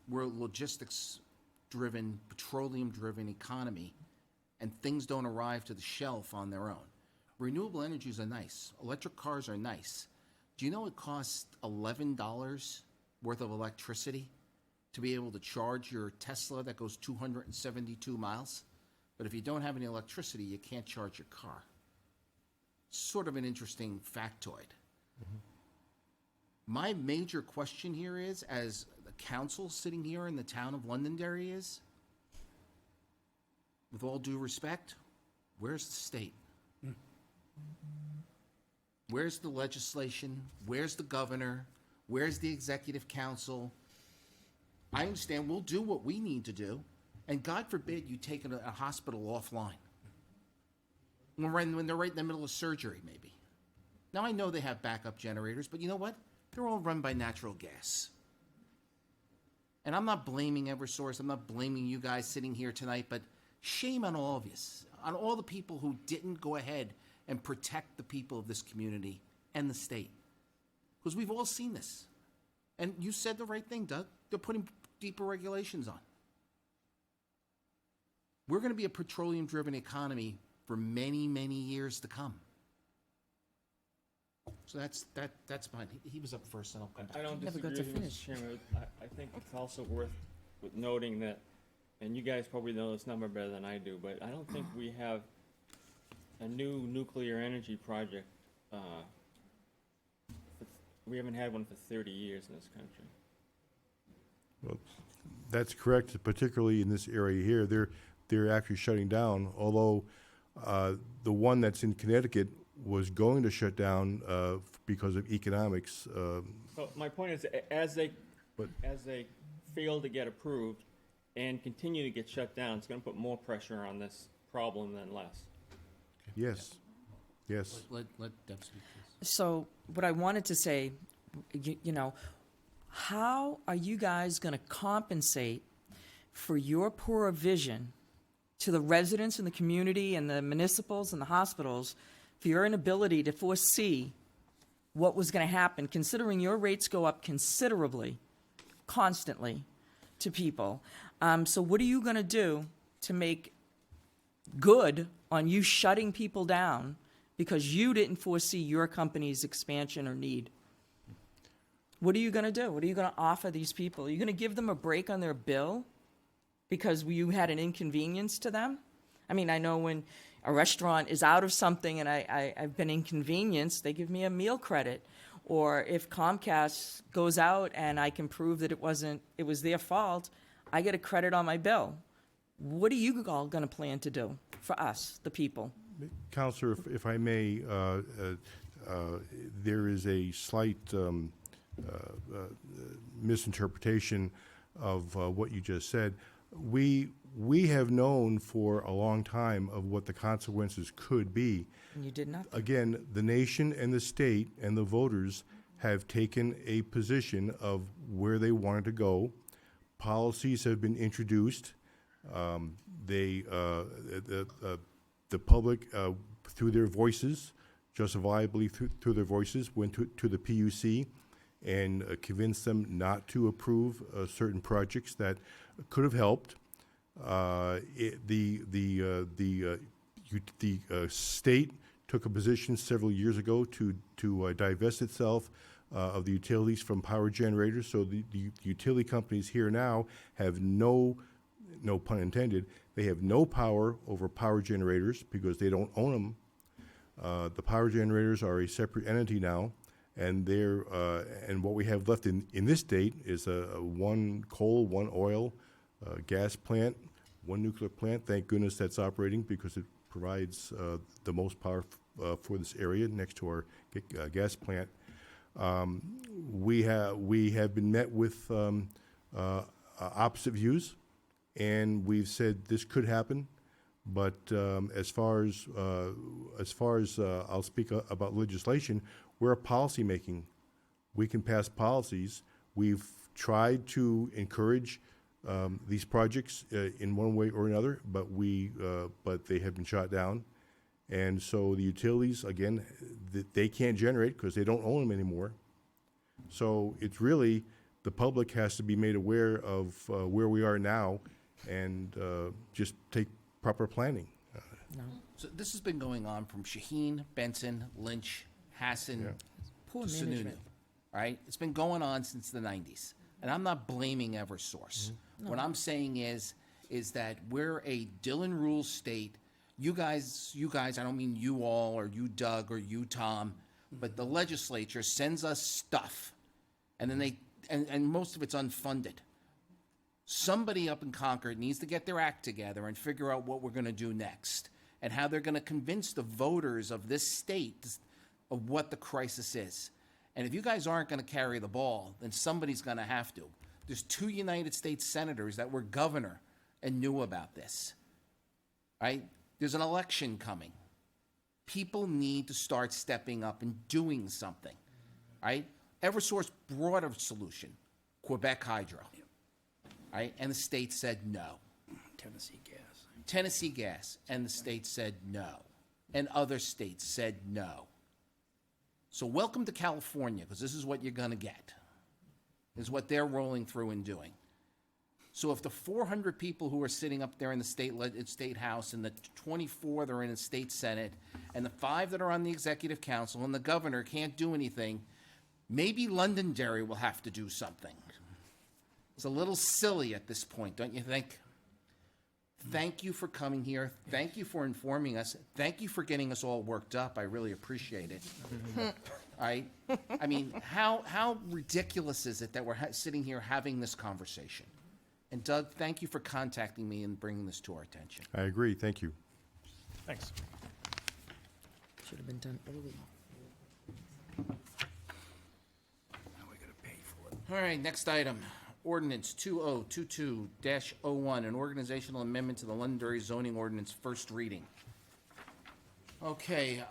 we're a logistics-driven, petroleum-driven economy, and things don't arrive to the shelf on their own. Renewable energies are nice. Electric cars are nice. Do you know it costs $11 worth of electricity to be able to charge your Tesla that goes 272 miles? But if you don't have any electricity, you can't charge your car. Sort of an interesting factoid. My major question here is, as the council sitting here in the town of Londonderry is, with all due respect, where's the state? Where's the legislation? Where's the governor? Where's the executive council? I understand we'll do what we need to do, and God forbid you take a hospital offline. when they're right in the middle of surgery, maybe. Now, I know they have backup generators, but you know what? They're all run by natural gas. And I'm not blaming Eversource. I'm not blaming you guys sitting here tonight, but shame on all of you, on all the people who didn't go ahead and protect the people of this community and the state. Because we've all seen this. And you said the right thing, Doug. They're putting deeper regulations on. We're going to be a petroleum-driven economy for many, many years to come. So that's mine. He was up first, and I'll come back. I don't Never disagree got to with you, finish. Mr. Chairman. I think it's also worth noting that, and you guys probably know this number better than I do, but I don't think we have a new nuclear energy project. We haven't had one for 30 years in this country. Well, that's correct, particularly in this area here. They're actually shutting down, although the one that's in Connecticut was going to shut down because of economics. So my point is, as they fail to get approved and continue to get shut down, it's going to put more pressure on this problem than less. Yes, yes. Let Deb speak, please. So what I wanted to say, you know, how are you guys going to compensate for your poor vision to the residents in the community and the municipals and the hospitals for your inability to foresee what was going to happen, considering your rates go up considerably, constantly, to people? So what are you going to do to make good on you shutting people down because you didn't foresee your company's expansion or need? What are you going to do? What are you going to offer these people? Are you going to give them a break on their bill because you had an inconvenience to them? I mean, I know when a restaurant is out of something and I've been inconvenienced, they give me a meal credit. Or if Comcast goes out and I can prove that it was their fault, I get a credit on my bill. What are you all going to plan to do for us, the people? Counselor, if I may, there is a slight misinterpretation of what you just said. We have known for a long time of what the consequences could be. And you did nothing. Again, the nation and the state and the voters have taken a position of where they wanted to go. Policies have been introduced. The public, through their voices, justifiably through their voices, went to the PUC and convinced them not to approve certain projects that could have helped. The state took a position several years ago to divest itself of the utilities from power generators. So the utility companies here now have no pun intended, they have no power over power generators because they don't own them. The power generators are a separate entity now, and and what we have left in this state is a one coal, one oil, gas plant, one nuclear plant. Thank goodness that's operating because it provides the most power for this area next to our gas plant. We have been met with opposite views, and we've said this could happen. But as far as I'll speak about legislation, we're a policy making. We can pass policies. We've tried to encourage these projects in one way or another, but they have been shot down. And so the utilities, again, they can't generate because they don't own them anymore. So it's really, the public has to be made aware of where we are now and just take proper planning. So this has been going on from Shaheen, Benson, Lynch, Hassan, Poor to management. Sununu, right? It's been going on since the 90s. And I'm not blaming Eversource. What I'm saying is that we're a Dillon Rules state. You guys, I don't mean you all or you Doug or you Tom, but the legislature sends us stuff, and then and most of it's unfunded. Somebody up in Concord needs to get their act together and figure out what we're going to do next and how they're going to convince the voters of this state of what the crisis is. And if you guys aren't going to carry the ball, then somebody's going to have to. There's 2 United States senators that were governor and knew about this, right? There's an election coming. People need to start stepping up and doing something, right? Eversource brought a solution, Quebec Hydro, right? And the state said no. Tennessee Gas, and the state said no. And other states said no. So welcome to California, because this is what you're going to get. This is what they're rolling through and doing. So if the 400 people who are sitting up there in the state house and the 24 that are in the state senate and the 5 that are on the executive council and the governor can't do anything, maybe Londonderry will have to do something. It's a little silly at this point, don't you think? Thank you for coming here. Thank you for informing us. Thank you for getting us all worked up. I really appreciate it. I mean, how ridiculous is it that we're sitting here having this conversation? And Doug, thank you for contacting me and bringing this to our attention. I agree, thank you. Thanks. Should have been done early. All right, next item. Ordinance 2022-01, an organizational amendment to the Londonderry zoning ordinance, first reading. Okay,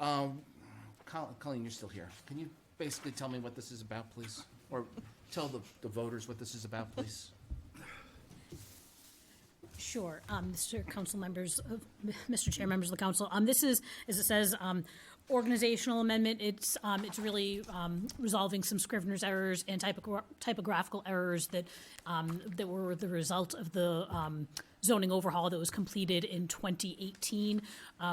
Colleen, you're still here. Can you basically tell me what this is about, please? Or tell the voters what this is about, please? Sure, Mr. Council members, Mr. Chair, members of the council. This is, as it says, organizational amendment. It's really resolving some Scrivener's errors and typographical errors that that were the result of the zoning overhaul that was completed in 2018.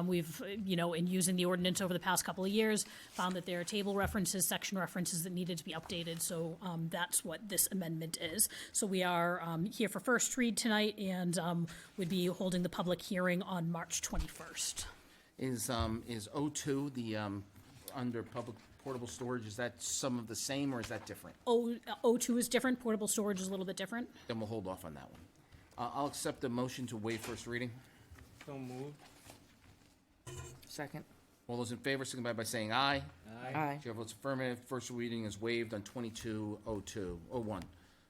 We've, in using the ordinance over the past couple of years, found that there are table references, section references that needed to be updated. So that's what this amendment is. So we are here for first read tonight, and would be holding the public hearing on March 21st. Is O2 the under public portable storage? Is that some of the same, or is that different? O2 is different. Portable storage is a little bit different. Then we'll hold off on that one. I'll accept the motion to waive first reading. So moved. Second. All those in favor, signify by saying aye. Aye. Chair votes affirmative. First reading is waived on 2201.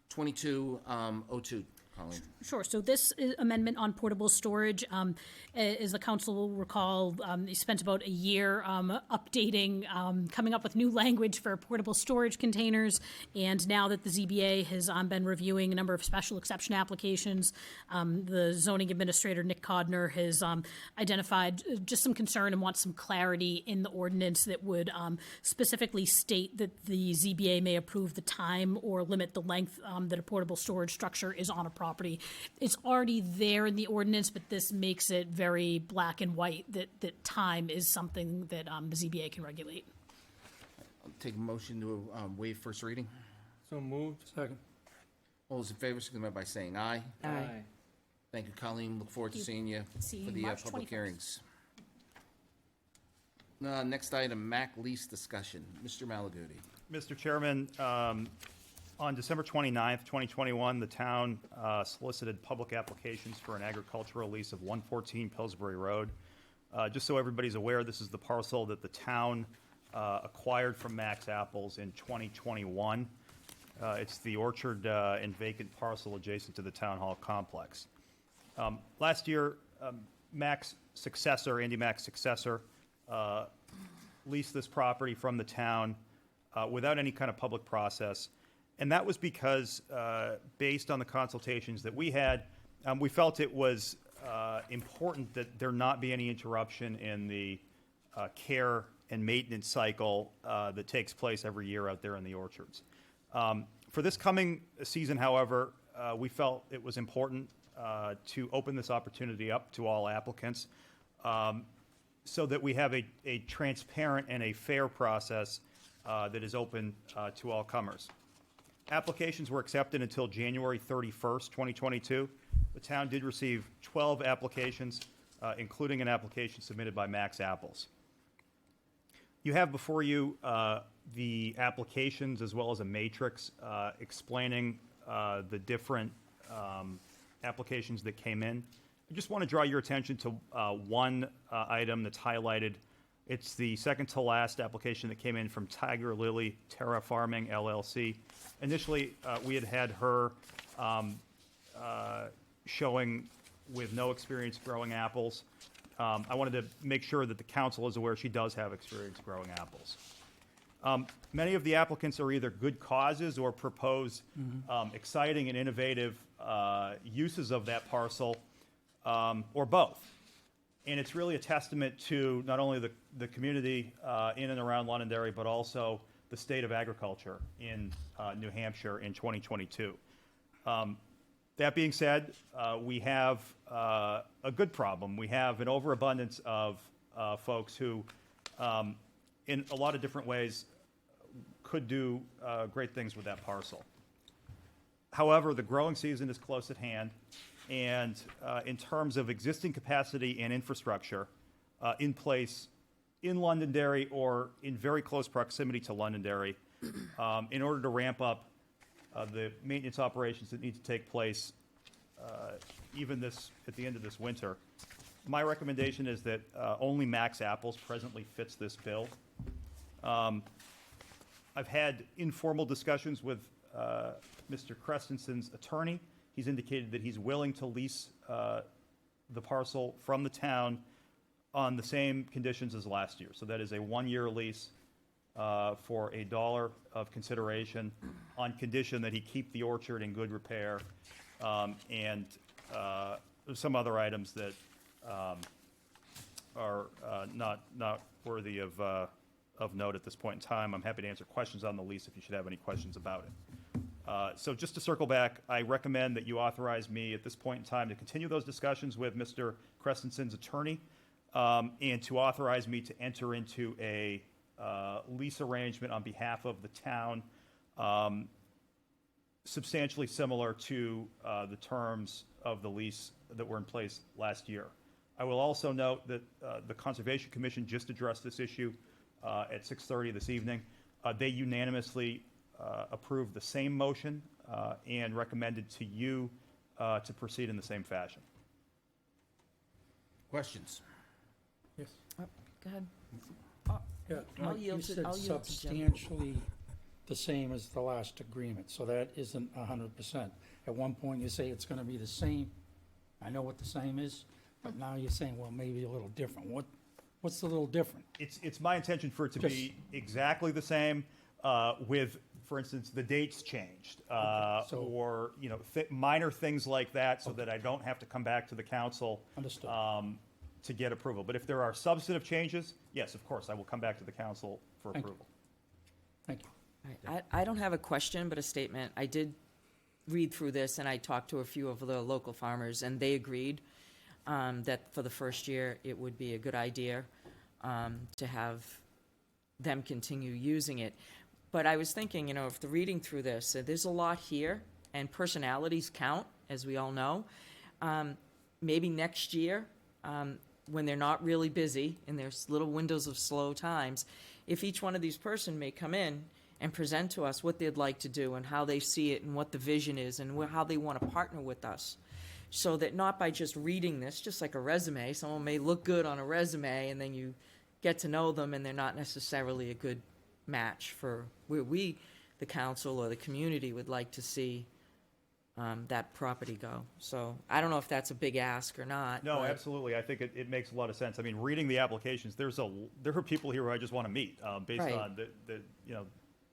2202, Colleen. Sure. So this amendment on portable storage, as the council will recall, they spent about a year updating, coming up with new language for portable storage containers. And now that the ZBA has been reviewing a number of special exception applications, the zoning administrator, Nick Codner, has identified just some concern and wants some clarity in the ordinance that would specifically state that the ZBA may approve the time or limit the length that a portable storage structure is on a property. It's already there in the ordinance, but this makes it very black and white that time is something that the ZBA can regulate. I'll take a motion to waive first reading. So moved. Second. All those in favor, signify by saying aye. Aye. Thank you, Colleen. Look forward to you. seeing you See you for the March public 21st. hearings. Next item, MAC lease discussion. Mr. Malaguti. Mr. Chairman, on December 29th, 2021, the town solicited public applications for an agricultural lease of 114 Pillsbury Road. Just so everybody's aware, this is the parcel that the town acquired from Max Apples in 2021. It's the orchard and vacant parcel adjacent to the town hall complex. Last year, Mac's successor, Andy Mac's successor, leased this property from the town without any kind of public process. And that was because, based on the consultations that we had, we felt it was important that there not be any interruption in the care and maintenance cycle that takes place every year out there in the orchards. For this coming season, however, we felt it was important to open this opportunity up to all applicants so that we have a transparent and a fair process that is open to all comers. Applications were accepted until January 31st, 2022. The town did receive 12 applications, including an application submitted by Max Apples. You have before you the applications as well as a matrix explaining the different applications that came in. I just want to draw your attention to one item that's highlighted. It's the second to last application that came in from Tiger Lily Terra Farming LLC. Initially, we had her showing with no experience growing apples. I wanted to make sure that the council is aware she does have experience growing apples. Many of the applicants are either good causes or propose exciting and innovative uses of that parcel, or both. And it's really a testament to not only the community in and around Londonderry, but also the state of agriculture in New Hampshire in 2022. That being said, we have a good problem. We have an overabundance of folks who, in a lot of different ways, could do great things with that parcel. However, the growing season is close at hand, and in terms of existing capacity and infrastructure in place in Londonderry or in very close proximity to Londonderry, in order to ramp up the maintenance operations that need to take place even at the end of this winter, my recommendation is that only Max Apples presently fits this bill. I've had informal discussions with Mr. Christensen's attorney. He's indicated that he's willing to lease the parcel from the town on the same conditions as last year. So that is a 1-year lease for $1 of consideration on condition that he keep the orchard in good repair, and some other items that are not worthy of note at this point in time. I'm happy to answer questions on the lease if you should have any questions about it. So just to circle back, I recommend that you authorize me at this point in time to continue those discussions with Mr. Christensen's attorney, and to authorize me to enter into a lease arrangement on behalf of the town, substantially similar to the terms of the lease that were in place last year. I will also note that the Conservation Commission just addressed this issue at 6:30 this evening. They unanimously approved the same motion and recommended to you to proceed in the same fashion. Questions? Yes. Go ahead. Yeah, I'll Mike, you yield to- said I'll yield to Jim. substantially the same as the last agreement, so that isn't 100%. At one point, you say it's gonna be the same. I know what the same is, but now you're saying, well, maybe a little different. What's the little different? It's my intention for it to be exactly the same, with, for instance, the dates changed, so- or, you know, minor things like that, so that I don't have to come back to the council Understood. to get approval. But if there are substantive changes, yes, of course, I will come back to the council for Thank you. approval. Thank you. I don't have a question, but a statement. I did read through this, and I talked to a few of the local farmers, and they agreed that for the first year, it would be a good idea to have them continue using it. But I was thinking, you know, if the reading through this, there's a lot here, and personalities count, as we all know. Maybe next year, when they're not really busy and there's little windows of slow times, if each one of these person may come in and present to us what they'd like to do and how they see it and what the vision is and how they want to partner with us. So that not by just reading this, just like a resume, someone may look good on a resume and then you get to know them and they're not necessarily a good match for where we, the council or the community, would like to see that property go. So I don't know if that's a big ask or not. No, but- absolutely. I think it makes a lot of sense. I mean, reading the applications, there are people here who I just want to meet, based Right. on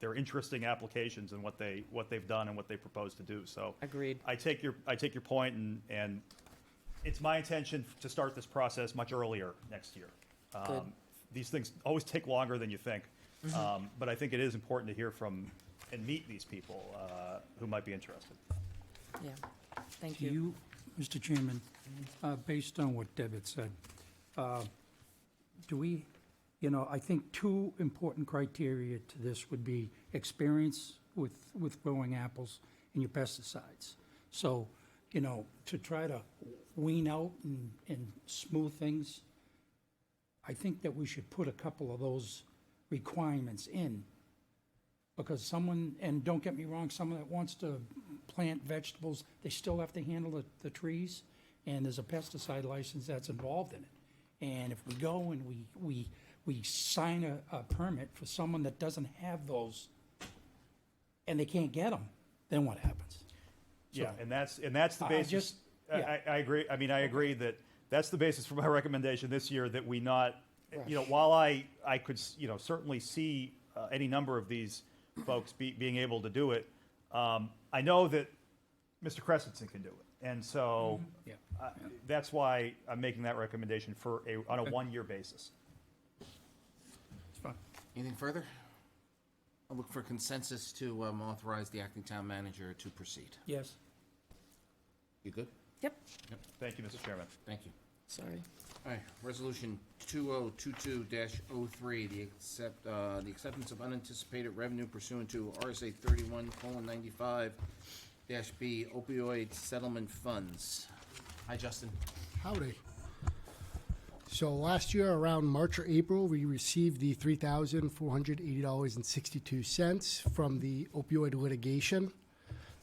their interesting applications and what they've done and what they propose to do. So Agreed. I take your point, and it's my intention to start this process much earlier next year. Good. These things always take longer than you think, but I think it is important to hear from and meet these people who might be interested. Yeah, thank Do you. you, Mr. Chairman, based on what Deb had said, do we, I think two important criteria to this would be experience with growing apples and your pesticides. So, to try to wean out and smooth things, I think that we should put a couple of those requirements in. Because and don't get me wrong, someone that wants to plant vegetables, they still have to handle the trees, and there's a pesticide license that's involved in it. And if we go and we sign a permit for someone that doesn't have those, and they can't get them, then what happens? Yeah, and that's the basis. I agree. I mean, I agree that that's the basis for my recommendation this year, that we not, while I could, certainly see any number of these folks being able to do it, I know that Mr. Christensen can do it. And so that's why I'm making that recommendation on a one-year basis. It's fine. Anything further? I'll look for consensus to authorize the acting town manager to proceed. Yes. You good? Yep. Thank you, Mr. Chairman. Thank you. Sorry. All right, resolution 2022-03, the acceptance of unanticipated revenue pursuant to RSA 31:95-B opioid settlement funds. Hi, Justin. Howdy. So last year, around March or April, we received the $3,480.62 from the opioid litigation.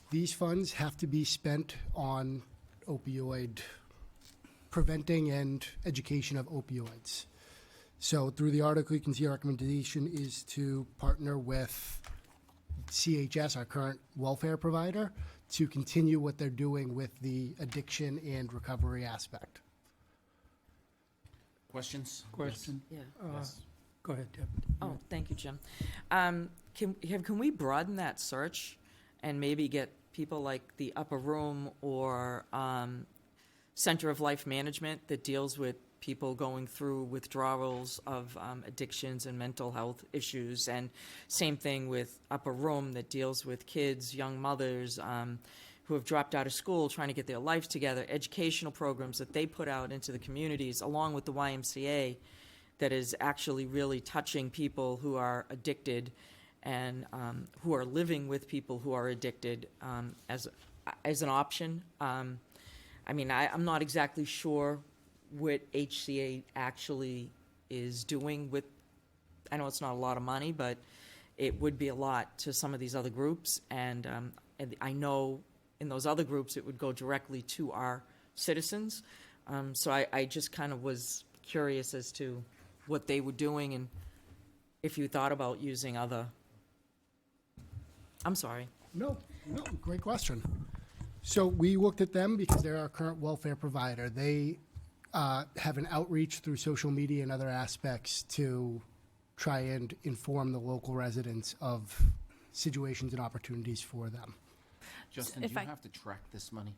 These funds have to be spent on opioid preventing and education of opioids. So through the article, you can see our recommendation is to partner with CHS, our current welfare provider, to continue what they're doing with the addiction and recovery aspect. Questions? Question? Yeah. Go ahead, Deb. Oh, thank you, Jim. Can we broaden that search and maybe get people like the Upper Room or Center of Life Management that deals with people going through withdrawals of addictions and mental health issues, and same thing with Upper Room that deals with kids, young mothers who have dropped out of school trying to get their life together, educational programs that they put out into the communities, along with the YMCA, that is actually really touching people who are addicted and who are living with people who are addicted as an option. I'm not exactly sure what HCA actually is doing with, I know it's not a lot of money, but it would be a lot to some of these other groups. And I know in those other groups, it would go directly to our citizens. So I just kind of was curious as to what they were doing and if you thought about using other. I'm sorry. No, great question. So we looked at them because they're our current welfare provider. They have an outreach through social media and other aspects to try and inform the local residents of situations and opportunities for them. Justin, do you have to track this money?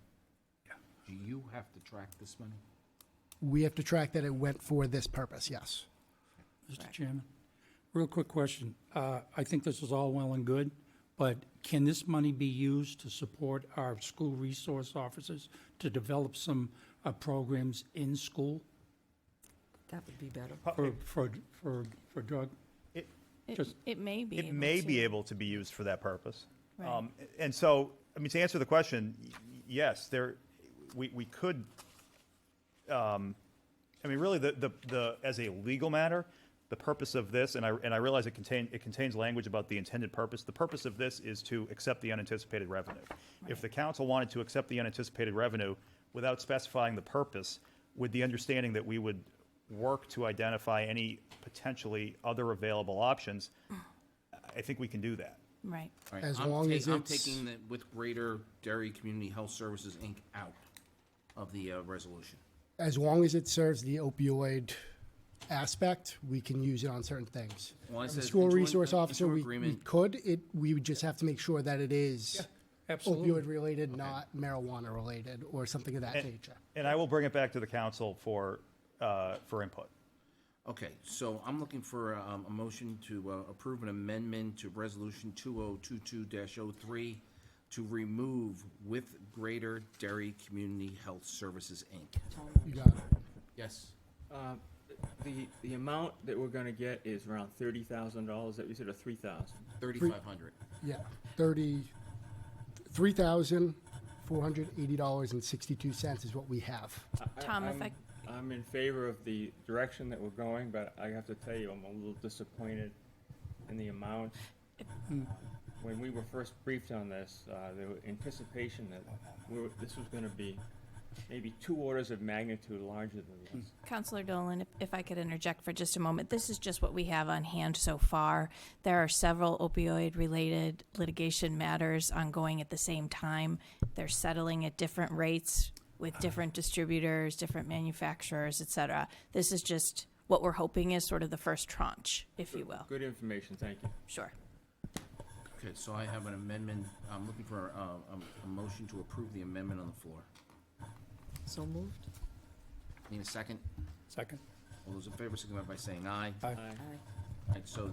Yeah. Do you have to track this money? We have to track that it went for this purpose, yes. Mr. Chairman, real quick question. I think this is all well and good, but can this money be used to support our school resource officers to develop some programs in school That would be better. for drug? It may be. It may be able to be used for that purpose. Right. And so, to answer the question, yes, we could, really, as a legal matter, the purpose of this, and I realize it contains language about the intended purpose. The purpose of this is to accept the unanticipated revenue. Right. If the council wanted to accept the unanticipated revenue without specifying the purpose, with the understanding that we would work to identify any potentially other available options, I think we can do that. Right. All right, As I'm long as I'm it's- taking the with Greater Dairy Community Health Services, Inc. out of the resolution. As long as it serves the opioid aspect, we can use it on certain things. Well, it As a says school into an- resource into officer, we agreement. could, we would just have to make sure that it is Absolutely. opioid-related, not marijuana-related, or something of that nature. And I will bring it back to the council for input. Okay, so I'm looking for a motion to approve an amendment to Resolution 2022-03 to remove with Greater Dairy Community Health Services, Inc. You got it. Yes. The amount that we're gonna get is around $30,000, that we said, or 3,000? 3,500. Yeah, $3,480.62 is what we have. Tom, if I- I'm in favor of the direction that we're going, but I have to tell you, I'm a little disappointed in the amount. When we were first briefed on this, there was anticipation that this was gonna be maybe 2 orders of magnitude larger than this. Councilor Dolan, if I could interject for just a moment, this is just what we have on hand so far. There are several opioid-related litigation matters ongoing at the same time. They're settling at different rates. with different distributors, different manufacturers, et cetera. This is just what we're hoping is sort of the first tranche, if you will. Good information, thank you. Sure. Okay, so I have an amendment. I'm looking for a motion to approve the amendment on the floor. So moved? Need a second? Second. All those in favor signify by saying aye. Aye. Aye. All right, so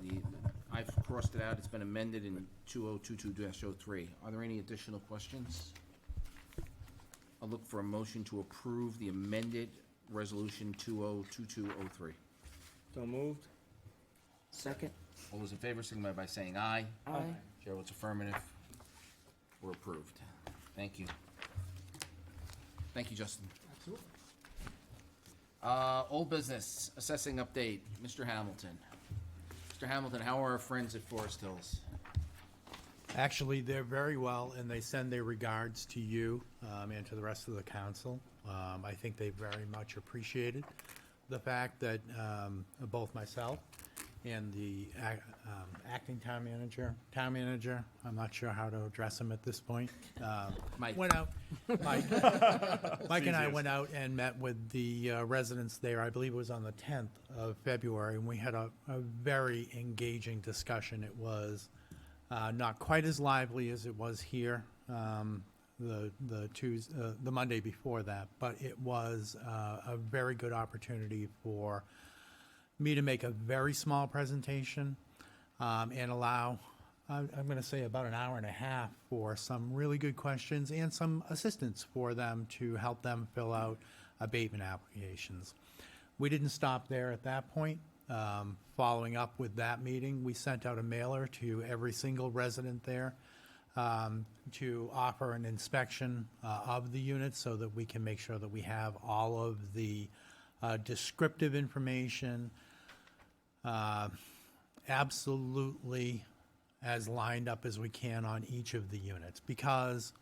I've crossed it out. It's been amended in 2022-03. Are there any additional questions? I'll look for a motion to approve the amended resolution 2022-03. So moved? Second? All those in favor signify by saying aye. Aye. Chair votes affirmative. We're approved. Thank you. Thank you, Justin. Absolutely. Old business, assessing update, Mr. Hamilton. Mr. Hamilton, how are our friends at Forest Hills? Actually, they're very well, and they send their regards to you and to the rest of the council. I think they very much appreciated the fact that both myself and the acting town manager, I'm not sure how to address him at this point, Mike. went out. Mike and I went out and met with the residents there. I believe it was on the 10th of February, and we had a very engaging discussion. It was not quite as lively as it was here the Monday before that, but it was a very good opportunity for me to make a very small presentation and allow, I'm going to say, about an hour and a half for some really good questions and some assistance for them to help them fill out abatement applications. We didn't stop there at that point. Following up with that meeting, we sent out a mailer to every single resident there to offer an inspection of the units so that we can make sure that we have all of the descriptive information absolutely as lined up as we can on each of the units, because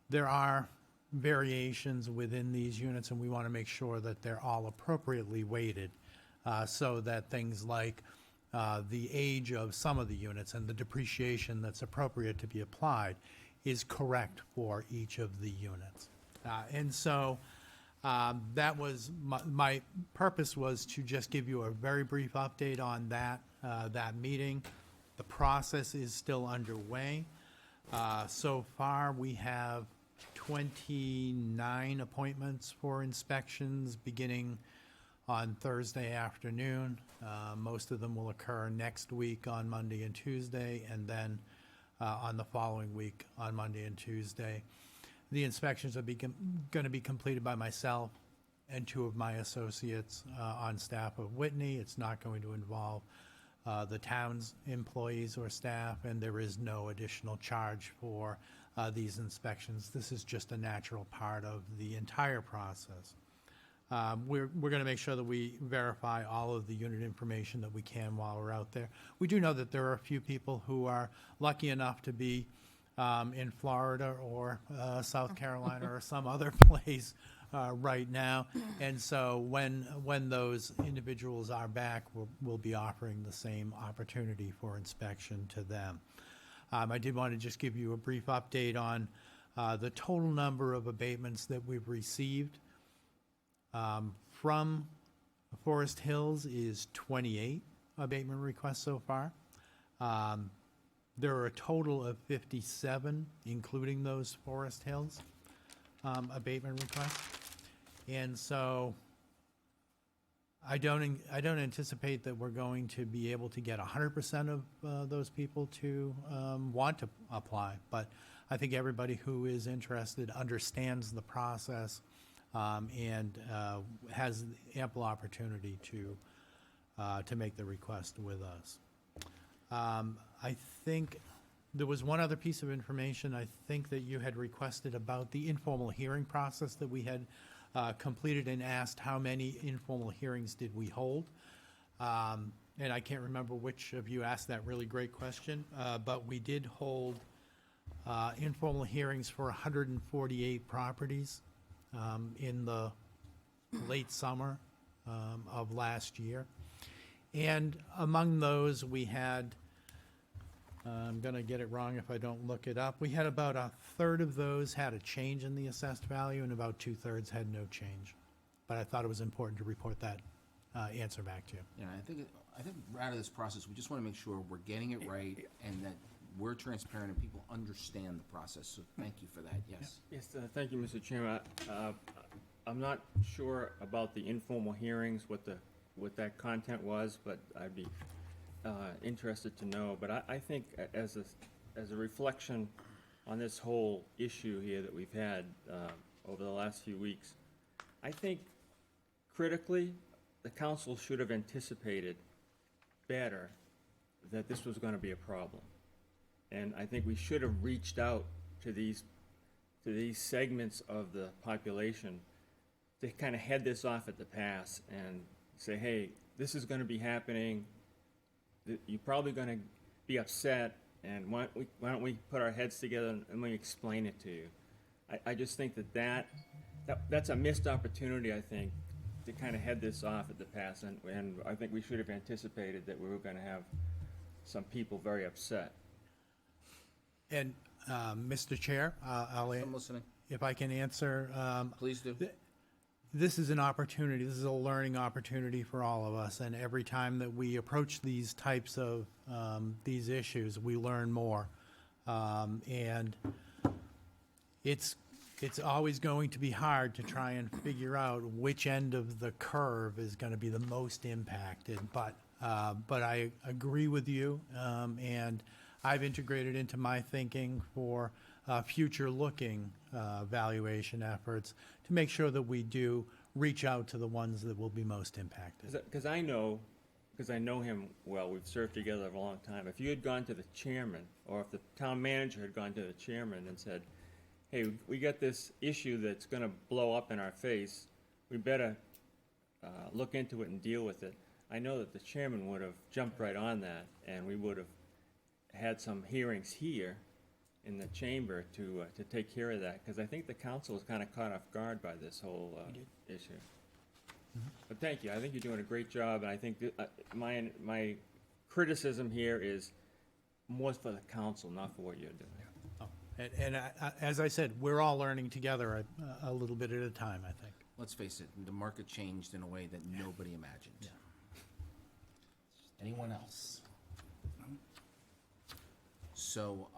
there are variations within these units, and we want to make sure that they're all appropriately weighted so that things like the age of some of the units and the depreciation that's appropriate to be applied is correct for each of the units. And so that was my purpose, was to just give you a very brief update on that meeting. The process is still underway. So far, we have 29 appointments for inspections beginning on Thursday afternoon. Most of them will occur next week on Monday and Tuesday, and then on the following week on Monday and Tuesday. The inspections are going to be completed by myself and two of my associates on staff of Whitney. It's not going to involve the town's employees or staff, and there is no additional charge for these inspections. This is just a natural part of the entire process. We're going to make sure that we verify all of the unit information that we can while we're out there. We do know that there are a few people who are lucky enough to be in Florida or South Carolina or some other place right now. And so when those individuals are back, we'll be offering the same opportunity for inspection to them. I did want to just give you a brief update on the total number of abatements that we've received. From Forest Hills is 28 abatement requests so far. There are a total of 57, including those Forest Hills abatement requests. And so I don't anticipate that we're going to be able to get 100% of those people to want to apply, but I think everybody who is interested understands the process and has ample opportunity to make the request with us. I think there was one other piece of information I think that you had requested about the informal hearing process that we had completed, and asked how many informal hearings did we hold. And I can't remember which of you asked that really great question, but we did hold informal hearings for 148 properties in the late summer of last year. And among those, we had I'm going to get it wrong if I don't look it up. We had about a third of those had a change in the assessed value, and about 2/3 had no change. But I thought it was important to report that answer back to you. Yeah, I think out of this process, we just want to make sure we're getting it right and that we're transparent and people understand the process. So thank you for that, yes. Yes, thank you, Mr. Chairman. I'm not sure about the informal hearings, what that content was, but I'd be interested to know. But I think as a reflection on this whole issue here that we've had over the last few weeks, I think critically, the council should have anticipated better that this was going to be a problem. And I think we should have reached out to these segments of the population to kind of head this off at the pass and say, hey, this is going to be happening. You're probably going to be upset, and why don't we put our heads together and we explain it to you. I just think that's a missed opportunity, I think, to kind of head this off at the pass, and I think we should have anticipated that we were going to have some people very upset. And, Mr. Chair, I'm listening. if I can answer. Please do. This is an opportunity, this is a learning opportunity for all of us, and every time that we approach these types of, these issues, we learn more. And it's always going to be hard to try and figure out which end of the curve is going to be the most impacted, but I agree with you, and I've integrated into my thinking for future-looking valuation efforts to make sure that we do reach out to the ones that will be most impacted. Because I know him well, we've served together a long time. If you had gone to the chairman, or if the town manager had gone to the chairman and said, hey, we got this issue that's going to blow up in our face, we better look into it and deal with it, I know that the chairman would have jumped right on that, and we would have had some hearings here in the chamber to take care of that, because I think the council was kind of caught off guard by this whole issue. But thank you. I think you're doing a great job, and I think my criticism here is more for the council, not for what you're doing. And as I said, we're all learning together a little bit at a time, I think. Let's face it, the market changed in a way that nobody imagined. Yeah. Anyone else? So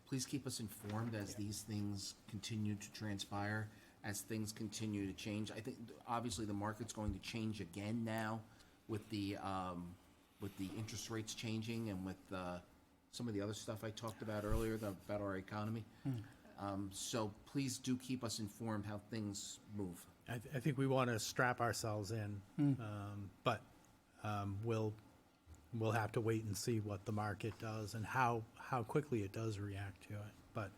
please keep us informed as these things continue to transpire, as things continue to change. I think obviously the market's going to change again now with the interest rates changing and with some of the other stuff I talked about earlier about our economy. So please do keep us informed how things move. I think we want to strap ourselves in, but we'll have to wait and see what the market does and how quickly it does react to it. But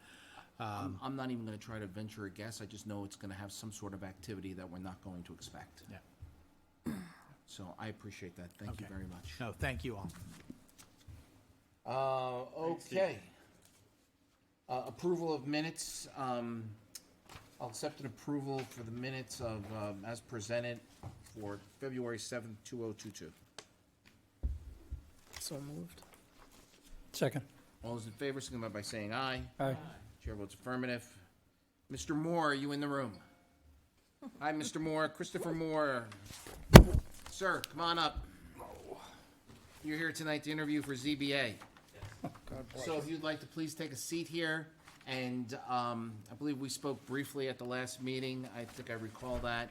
I'm not even going to try to venture a guess. I just know it's going to have some sort of activity that we're not going to expect. Yeah. So I appreciate that. Thank you very much. No, thank you all. Okay. Approval of minutes. I'll accept an approval for the minutes of, as presented for February 7th, 2022. So moved. Second. All those in favor, signify by saying aye. Aye. Chair votes affirmative. Mr. Moore, are you in the room? Hi, Mr. Moore. Christopher Moore. Sir, come on up. You're here tonight to interview for ZBA. So if you'd like to please take a seat here, and I believe we spoke briefly at the last meeting. I think I recall that.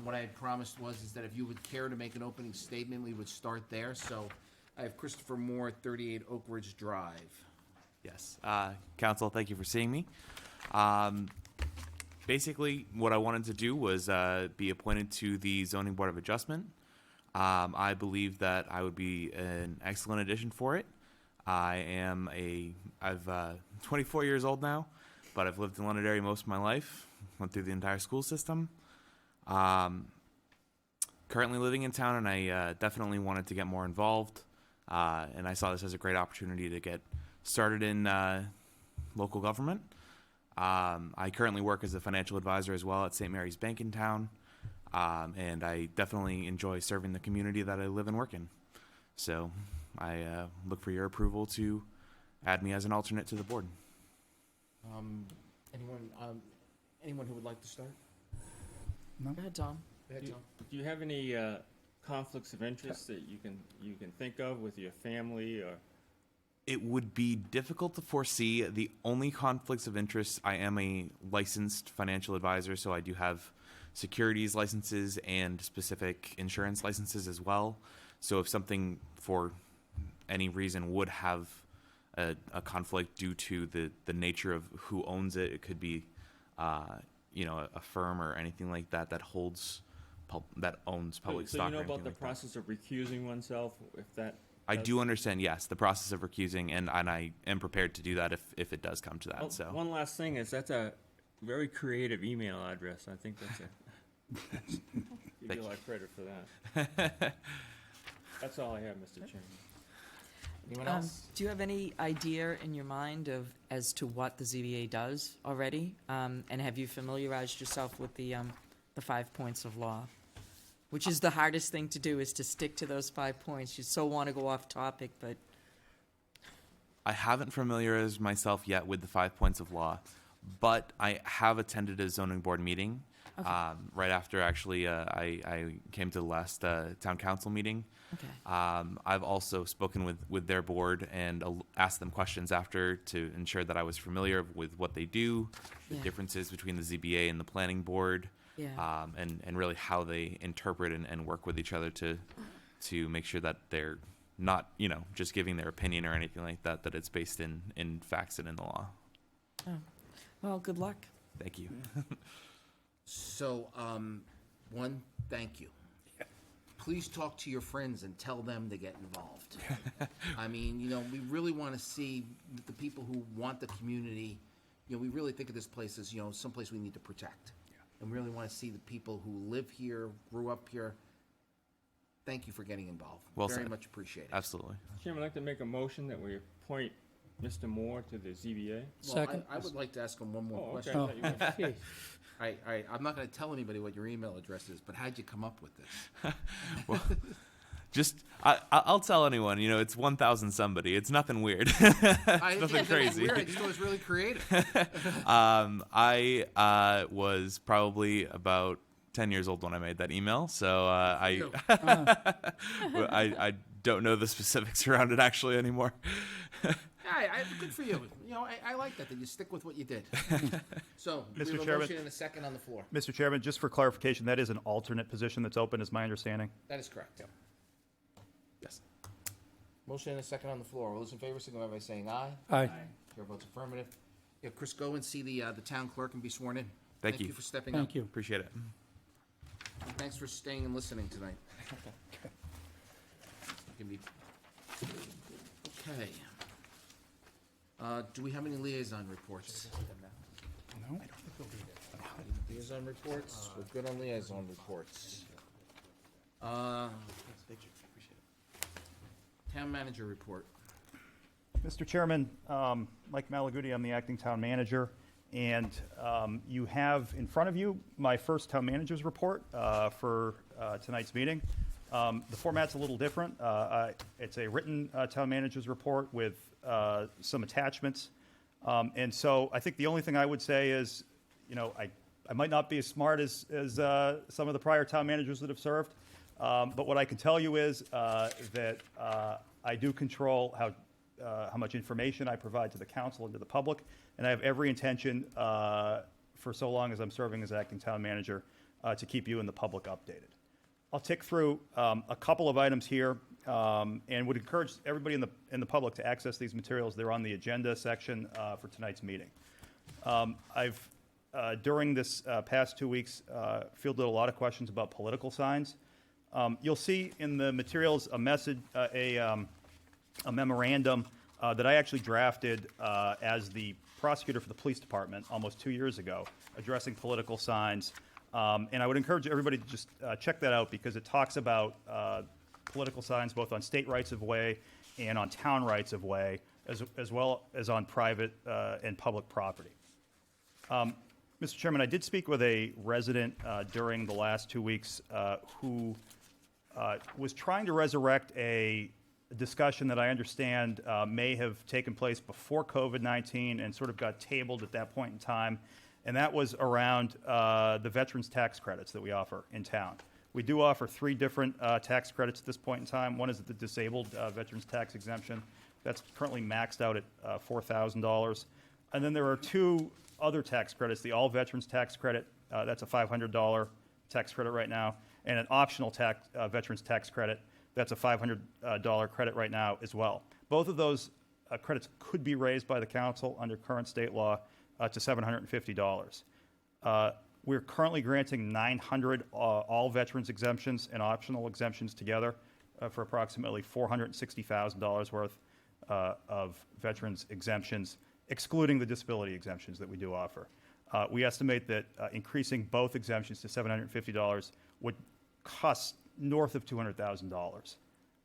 What I had promised is that if you would care to make an opening statement, we would start there. So I have Christopher Moore, 38 Oak Ridge Drive. Yes. Council, thank you for seeing me. Basically, what I wanted to do was be appointed to the Zoning Board of Adjustment. I believe that I would be an excellent addition for it. I'm 24 years old now, but I've lived in Londonderry most of my life, went through the entire school system. Currently living in town, and I definitely wanted to get more involved, and I saw this as a great opportunity to get started in local government. I currently work as a financial advisor as well at St. Mary's Bank in town, and I definitely enjoy serving the community that I live and work in. So I look for your approval to add me as an alternate to the board. Anyone who would like to start? Go ahead, Tom. Do you have any conflicts of interest that you can think of with your family or? It would be difficult to foresee. The only conflicts of interest, I am a licensed financial advisor, so I do have securities licenses and specific insurance licenses as well. So if something for any reason would have a conflict due to the nature of who owns it, it could be a firm or anything like that that holds that owns public So stock. you know or anything about the like that. process of recusing oneself if that. I do understand, yes, the process of recusing, and I am prepared to do that if it does come to that. So One last thing is that's a very creative email address. I think that's give you a lot of credit for that. That's all I have, Mr. Chairman. Anyone else? Do you have any idea in your mind as to what the ZBA does already? And have you familiarized yourself with the 5 points of law? Which is the hardest thing to do, is to stick to those 5 points. You so want to go off topic, but I haven't familiarized myself yet with the 5 points of law, but I have attended a zoning board meeting right after actually I came to the last town council meeting. okay. I've also spoken with their board and asked them questions after to ensure that I was familiar with what they do, the Yeah. differences between the ZBA and the planning board, Yeah. and really how they interpret and work with each other to make sure that they're not, just giving their opinion or anything like that, that it's based in facts and in the law. Oh. Well, good luck. Thank you. So, one, thank you. Please talk to your friends and tell them to get involved. I mean, we really want to see the people who want the community. We really think of this place as, someplace we need to protect. And we really want to see the people who live here, grew up here. Thank you for getting involved. Well Very said. much appreciated. Absolutely. Chairman, I'd like to make a motion that we appoint Mr. Moore to the ZBA. Well, Second. I would like to ask him one more Oh, okay. question. I thought you were- Okay. All right, I'm not going to tell anybody what your email address is, but how'd you come up with this? Well, I'll tell anyone. It's 1,000 somebody. It's nothing weird. It's nothing crazy. Weird. I just thought it was really creative. I was probably about 10 years old when I made that email, so I don't know the specifics around it actually anymore. Good for you. I like that you stick with what you did. So, we Mr. have a Chairman. motion and a second on the floor. Mr. Chairman, just for clarification, that is an alternate position that's open, is my understanding. That is correct. Yes. Motion and a second on the floor. All those in favor, signify by saying aye. Aye. Chair votes affirmative. Yeah, Chris, go and see the town clerk and be sworn in. Thank you. Thank you for stepping up. Thank you. Appreciate it. And thanks for staying and listening tonight. You can be. Okay. Do we have any liaison reports? No? Liaison reports? We're good on liaison reports. Town manager report. Mr. Chairman, Mike Malaguti, I'm the acting town manager, and you have in front of you my first town manager's report for tonight's meeting. The format's a little different. It's a written town manager's report with some attachments. And so I think the only thing I would say is, I might not be as smart as some of the prior town managers that have served, but what I can tell you is that I do control how much information I provide to the council and to the public, and I have every intention, for so long as I'm serving as acting town manager, to keep you and the public updated. I'll tick through a couple of items here, and would encourage everybody in the public to access these materials. They're on the agenda section for tonight's meeting. I've during this past 2 weeks fielded a lot of questions about political signs. You'll see in the materials a message, a memorandum that I actually drafted as the prosecutor for the police department almost 2 years ago, addressing political signs. And I would encourage everybody to just check that out, because it talks about political signs both on state rights of way and on town rights of way, as well as on private and public property. Mr. Chairman, I did speak with a resident during the last 2 weeks who was trying to resurrect a discussion that I understand may have taken place before COVID-19 and sort of got tabled at that point in time, and that was around the veterans tax credits that we offer in town. We do offer 3 different tax credits at this point in time. One is the disabled veterans tax exemption. That's currently maxed out at $4,000. And then there are 2 other tax credits, the all veterans tax credit, that's a $500 tax credit right now, and an optional veterans tax credit, that's a $500 credit right now as well. Both of those credits could be raised by the council under current state law to $750. We're currently granting 900 all veterans exemptions and optional exemptions together for approximately $460,000 worth of veterans exemptions, excluding the disability exemptions that we do offer. We estimate that increasing both exemptions to $750 would cost north of $200,000.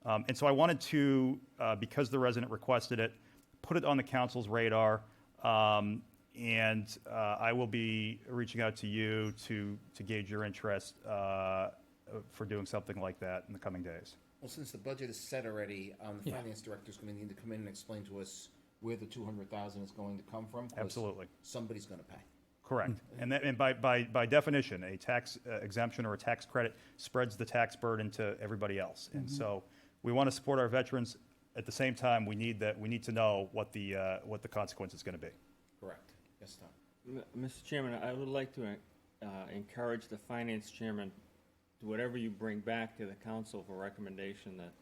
And so I wanted to, because the resident requested it, put it on the council's radar. And I will be reaching out to you to gauge your interest for doing something like that in the coming days. Well, since the budget is set already, the finance director's going to need to come in and explain to us where the $200,000 is going to come from. 'Cause Absolutely. somebody's going to pay. Correct. And by definition, a tax exemption or a tax credit spreads the tax burden to everybody else. And so we want to support our veterans. At the same time, we need to know what the consequence is going to be. Correct. Yes, Tom. Mr. Chairman, I would like to encourage the finance chairman, to whatever you bring back to the council for recommendation, that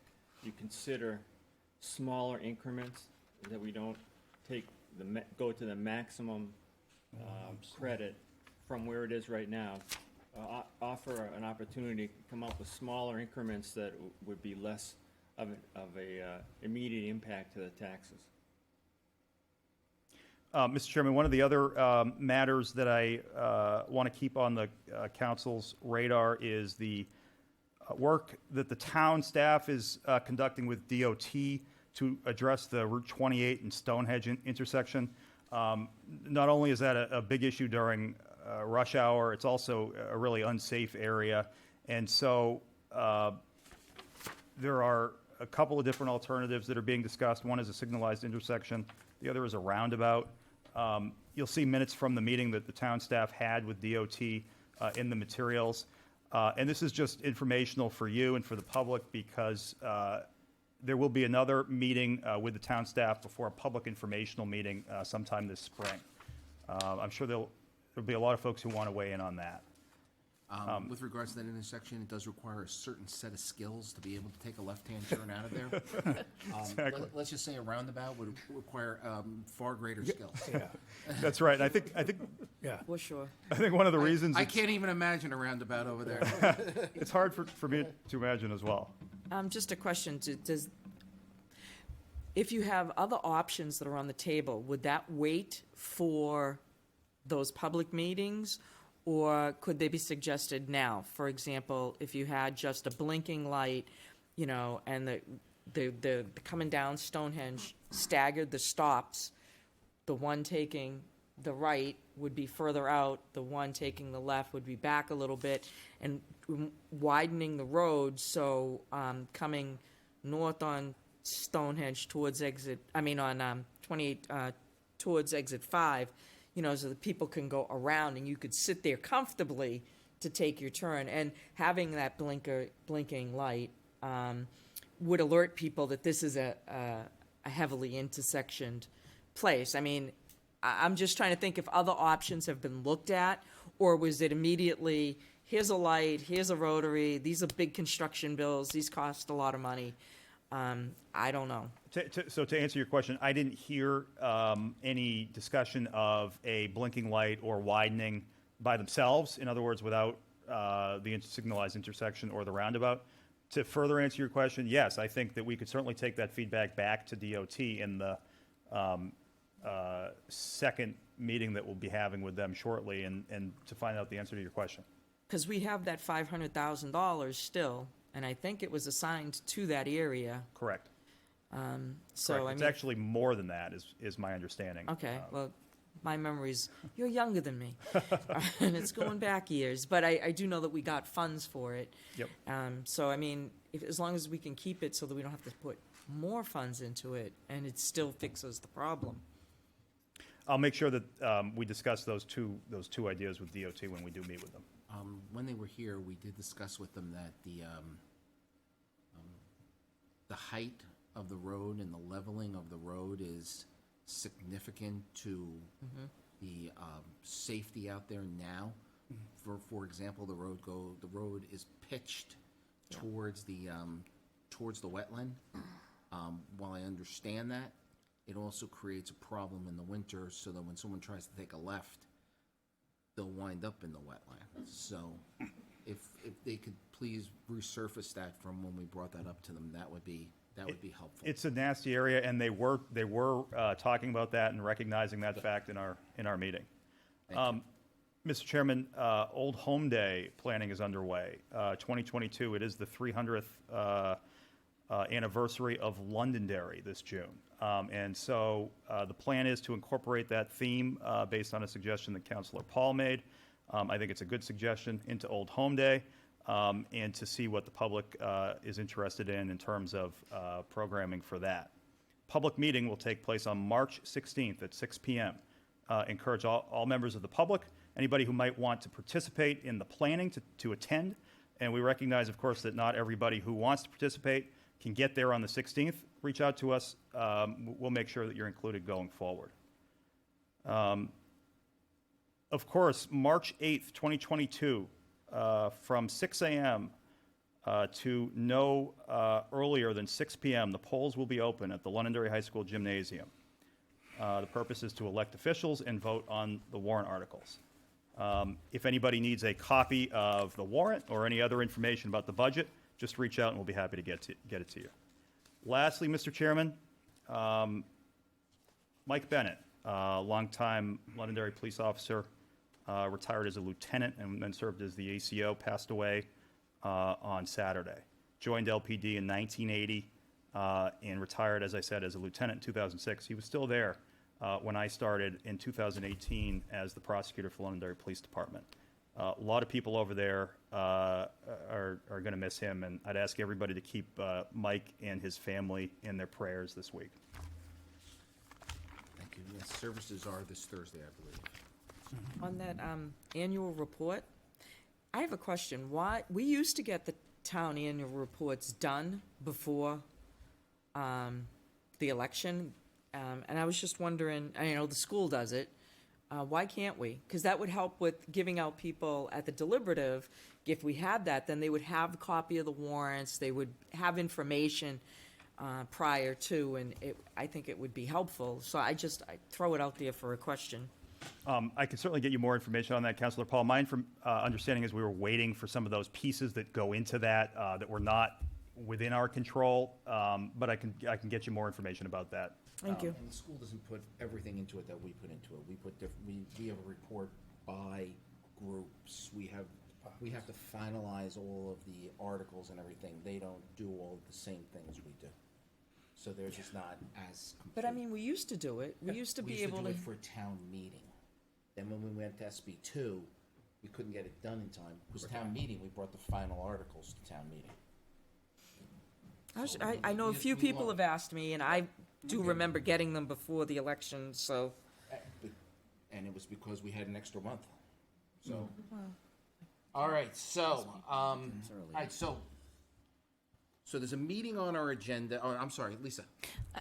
you consider smaller increments, that we don't go to the maximum credit from where it is right now. Offer an opportunity to come up with smaller increments that would be less of a immediate impact to the taxes. Mr. Chairman, one of the other matters that I want to keep on the council's radar is the work that the town staff is conducting with DOT to address the Route 28 and Stonehenge intersection. Not only is that a big issue during rush hour, it's also a really unsafe area. And so there are a couple of different alternatives that are being discussed. One is a signalized intersection. The other is a roundabout. You'll see minutes from the meeting that the town staff had with DOT in the materials. And this is just informational for you and for the public because there will be another meeting with the town staff before a public informational meeting sometime this spring. I'm sure there'll be a lot of folks who want to weigh in on that. With regards to that intersection, it does require a certain set of skills to be able to take a left-hand turn out of there. Exactly. Let's just say a roundabout would require far greater skills. Yeah, that's right. And I think Yeah. Well, sure. I think one of the reasons I can't even imagine a roundabout over there. it's hard for me to imagine as well. Just a question, if you have other options that are on the table, would that wait for those public meetings? Or could they be suggested now? For example, if you had just a blinking light, and the coming down Stonehenge staggered the stops, the one taking the right would be further out, the one taking the left would be back a little bit, and widening the road, so coming north on Stonehenge towards on 28 towards exit 5, so that people can go around and you could sit there comfortably to take your turn. And having that blinking light would alert people that this is a heavily intersectioned place. I'm just trying to think if other options have been looked at, or was it immediately, here's a light, here's a rotary, these are big construction bills, these cost a lot of money. I don't know. So to answer your question, I didn't hear any discussion of a blinking light or widening by themselves. In other words, without the signalized intersection or the roundabout. To further answer your question, yes, I think that we could certainly take that feedback back to DOT in the second meeting that we'll be having with them shortly and to find out the answer to your question. Because we have that $500,000 still, and I think it was assigned to that area. Correct. So It's actually more than that, is my understanding. Okay, well, my memory's, you're younger than me, and it's going back years, but I do know that we got funds for it. Yep. So, as long as we can keep it so that we don't have to put more funds into it and it still fixes the problem. I'll make sure that we discuss those two ideas with DOT when we do meet with them. When they were here, we did discuss with them that the height of the road and the leveling of the road is significant to the safety out there now. For example, the road is pitched towards the wetland. While I understand that, it also creates a problem in the winter, so that when someone tries to take a left, they'll wind up in the wetland. So, if they could please resurface that from when we brought that up to them, that would be helpful. It's a nasty area, and they were talking about that and recognizing that fact in our meeting. Mr. Chairman, Old Home Day planning is underway. 2022, it is the 300th anniversary of Londonderry this June. And so the plan is to incorporate that theme based on a suggestion that Councilor Paul made. I think it's a good suggestion into Old Home Day, and to see what the public is interested in terms of programming for that. Public meeting will take place on March 16th at 6 p.m. Encourage all members of the public, anybody who might want to participate in the planning to attend. And we recognize, of course, that not everybody who wants to participate can get there on the 16th. Reach out to us. We'll make sure that you're included going forward. Of course, March 8th, 2022, from 6 a.m. To no earlier than 6 p.m., the polls will be open at the Londonderry High School Gymnasium. The purpose is to elect officials and vote on the warrant articles. If anybody needs a copy of the warrant or any other information about the budget, just reach out and we'll be happy to get it to you. Lastly, Mr. Chairman, Mike Bennett, longtime Londonderry police officer, retired as a lieutenant and then served as the ACO, passed away on Saturday. Joined LPD in 1980 and retired, as I said, as a lieutenant in 2006. He was still there when I started in 2018 as the prosecutor for Londonderry Police Department. A lot of people over there are going to miss him, and I'd ask everybody to keep Mike and his family in their prayers this week. Thank you. Yes, services are this Thursday, I believe. On that annual report, I have a question. Why, we used to get the town annual reports done before the election, and I was just wondering, I know the school does it, why can't we? Because that would help with giving out people at the deliberative. If we had that, then they would have a copy of the warrants, they would have information prior to, and I think it would be helpful. So I throw it out there for a question. I can certainly get you more information on that, Councilor Paul. My understanding is we were waiting for some of those pieces that go into that that were not within our control, but I can get you more information about that. Thank you. And the school doesn't put everything into it that we put into it. We have a report by groups. We have to finalize all of the articles and everything. They don't do all of the same things we do. So they're just not as complete. But I mean, we used to do it. We used to be able do to. it for a town meeting. Then when we went to SB2, we couldn't get it done in time. Because town meeting, we brought the final articles to town meeting. I know a few people have asked me, and I do remember getting them before the election, so. And it was because we had an extra month. So. All right, so, so there's a meeting on our agenda. Oh, I'm sorry, Lisa.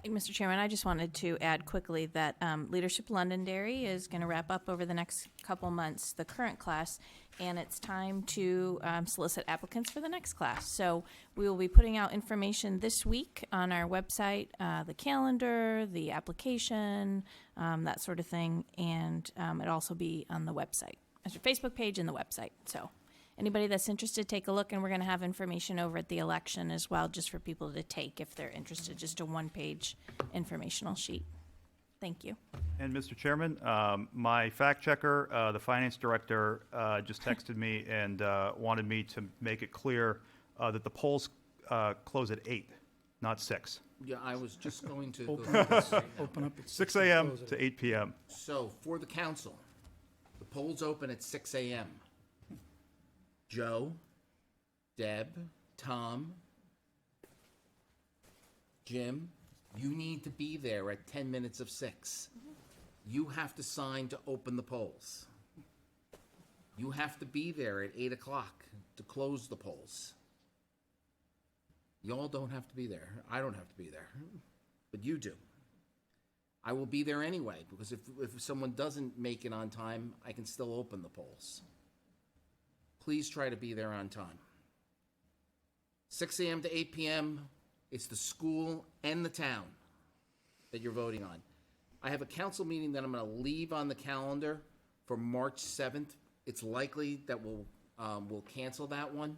Mr. Chairman, I just wanted to add quickly that Leadership Londonderry is going to wrap up over the next couple months the current class, and it's time to solicit applicants for the next class. So we will be putting out information this week on our website, the calendar, the application, that sort of thing, and it'll also be on the website, as your Facebook page and the website. So anybody that's interested, take a look, and we're going to have information over at the election as well, just for people to take if they're interested, just a one-page informational sheet. Thank you. And Mr. Chairman, my fact checker, the finance director, just texted me and wanted me to make it clear that the polls close at 8, not 6. Yeah, I was just going to Open up at 6 a.m. to 8 p.m. So for the council, the polls open at 6 a.m. Joe, Deb, Tom, Jim, you need to be there at 10 minutes of 6. You have to sign to open the polls. You have to be there at 8 o'clock to close the polls. Y'all don't have to be there. I don't have to be there, but you do. I will be there anyway, because if someone doesn't make it on time, I can still open the polls. Please try to be there on time. 6 a.m. to 8 p.m., it's the school and the town that you're voting on. I have a council meeting that I'm going to leave on the calendar for March 7th. It's likely that we'll cancel that one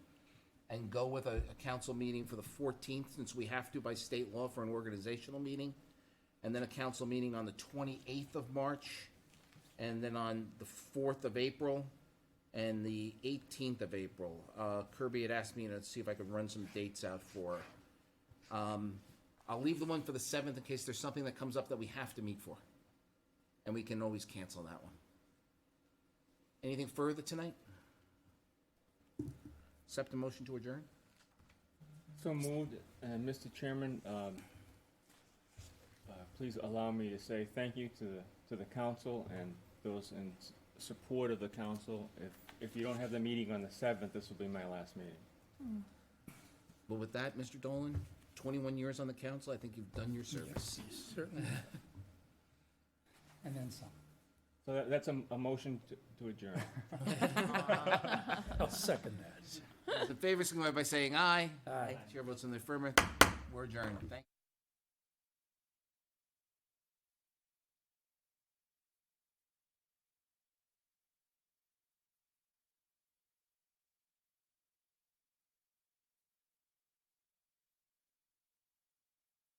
and go with a council meeting for the 14th, since we have to by state law for an organizational meeting, and then a council meeting on the 28th of March, and then on the 4th of April, and the 18th of April. Kirby had asked me to see if I could run some dates out for her. I'll leave the one for the 7th in case there's something that comes up that we have to meet for, and we can always cancel that one. Anything further tonight? Accept a motion to adjourn? So moved, and Mr. Chairman, please allow me to say thank you to the council and those in support of the council. If you don't have the meeting on the 7th, this will be my last meeting. Well, with that, Mr. Dolan, 21 years on the council, I think you've done your service. Yes, certainly. And then some. So that's a motion to adjourn. I'll second that. Those in favor, signify by saying aye. Aye. Chair votes in the affirmative. We're adjourned. Thank you.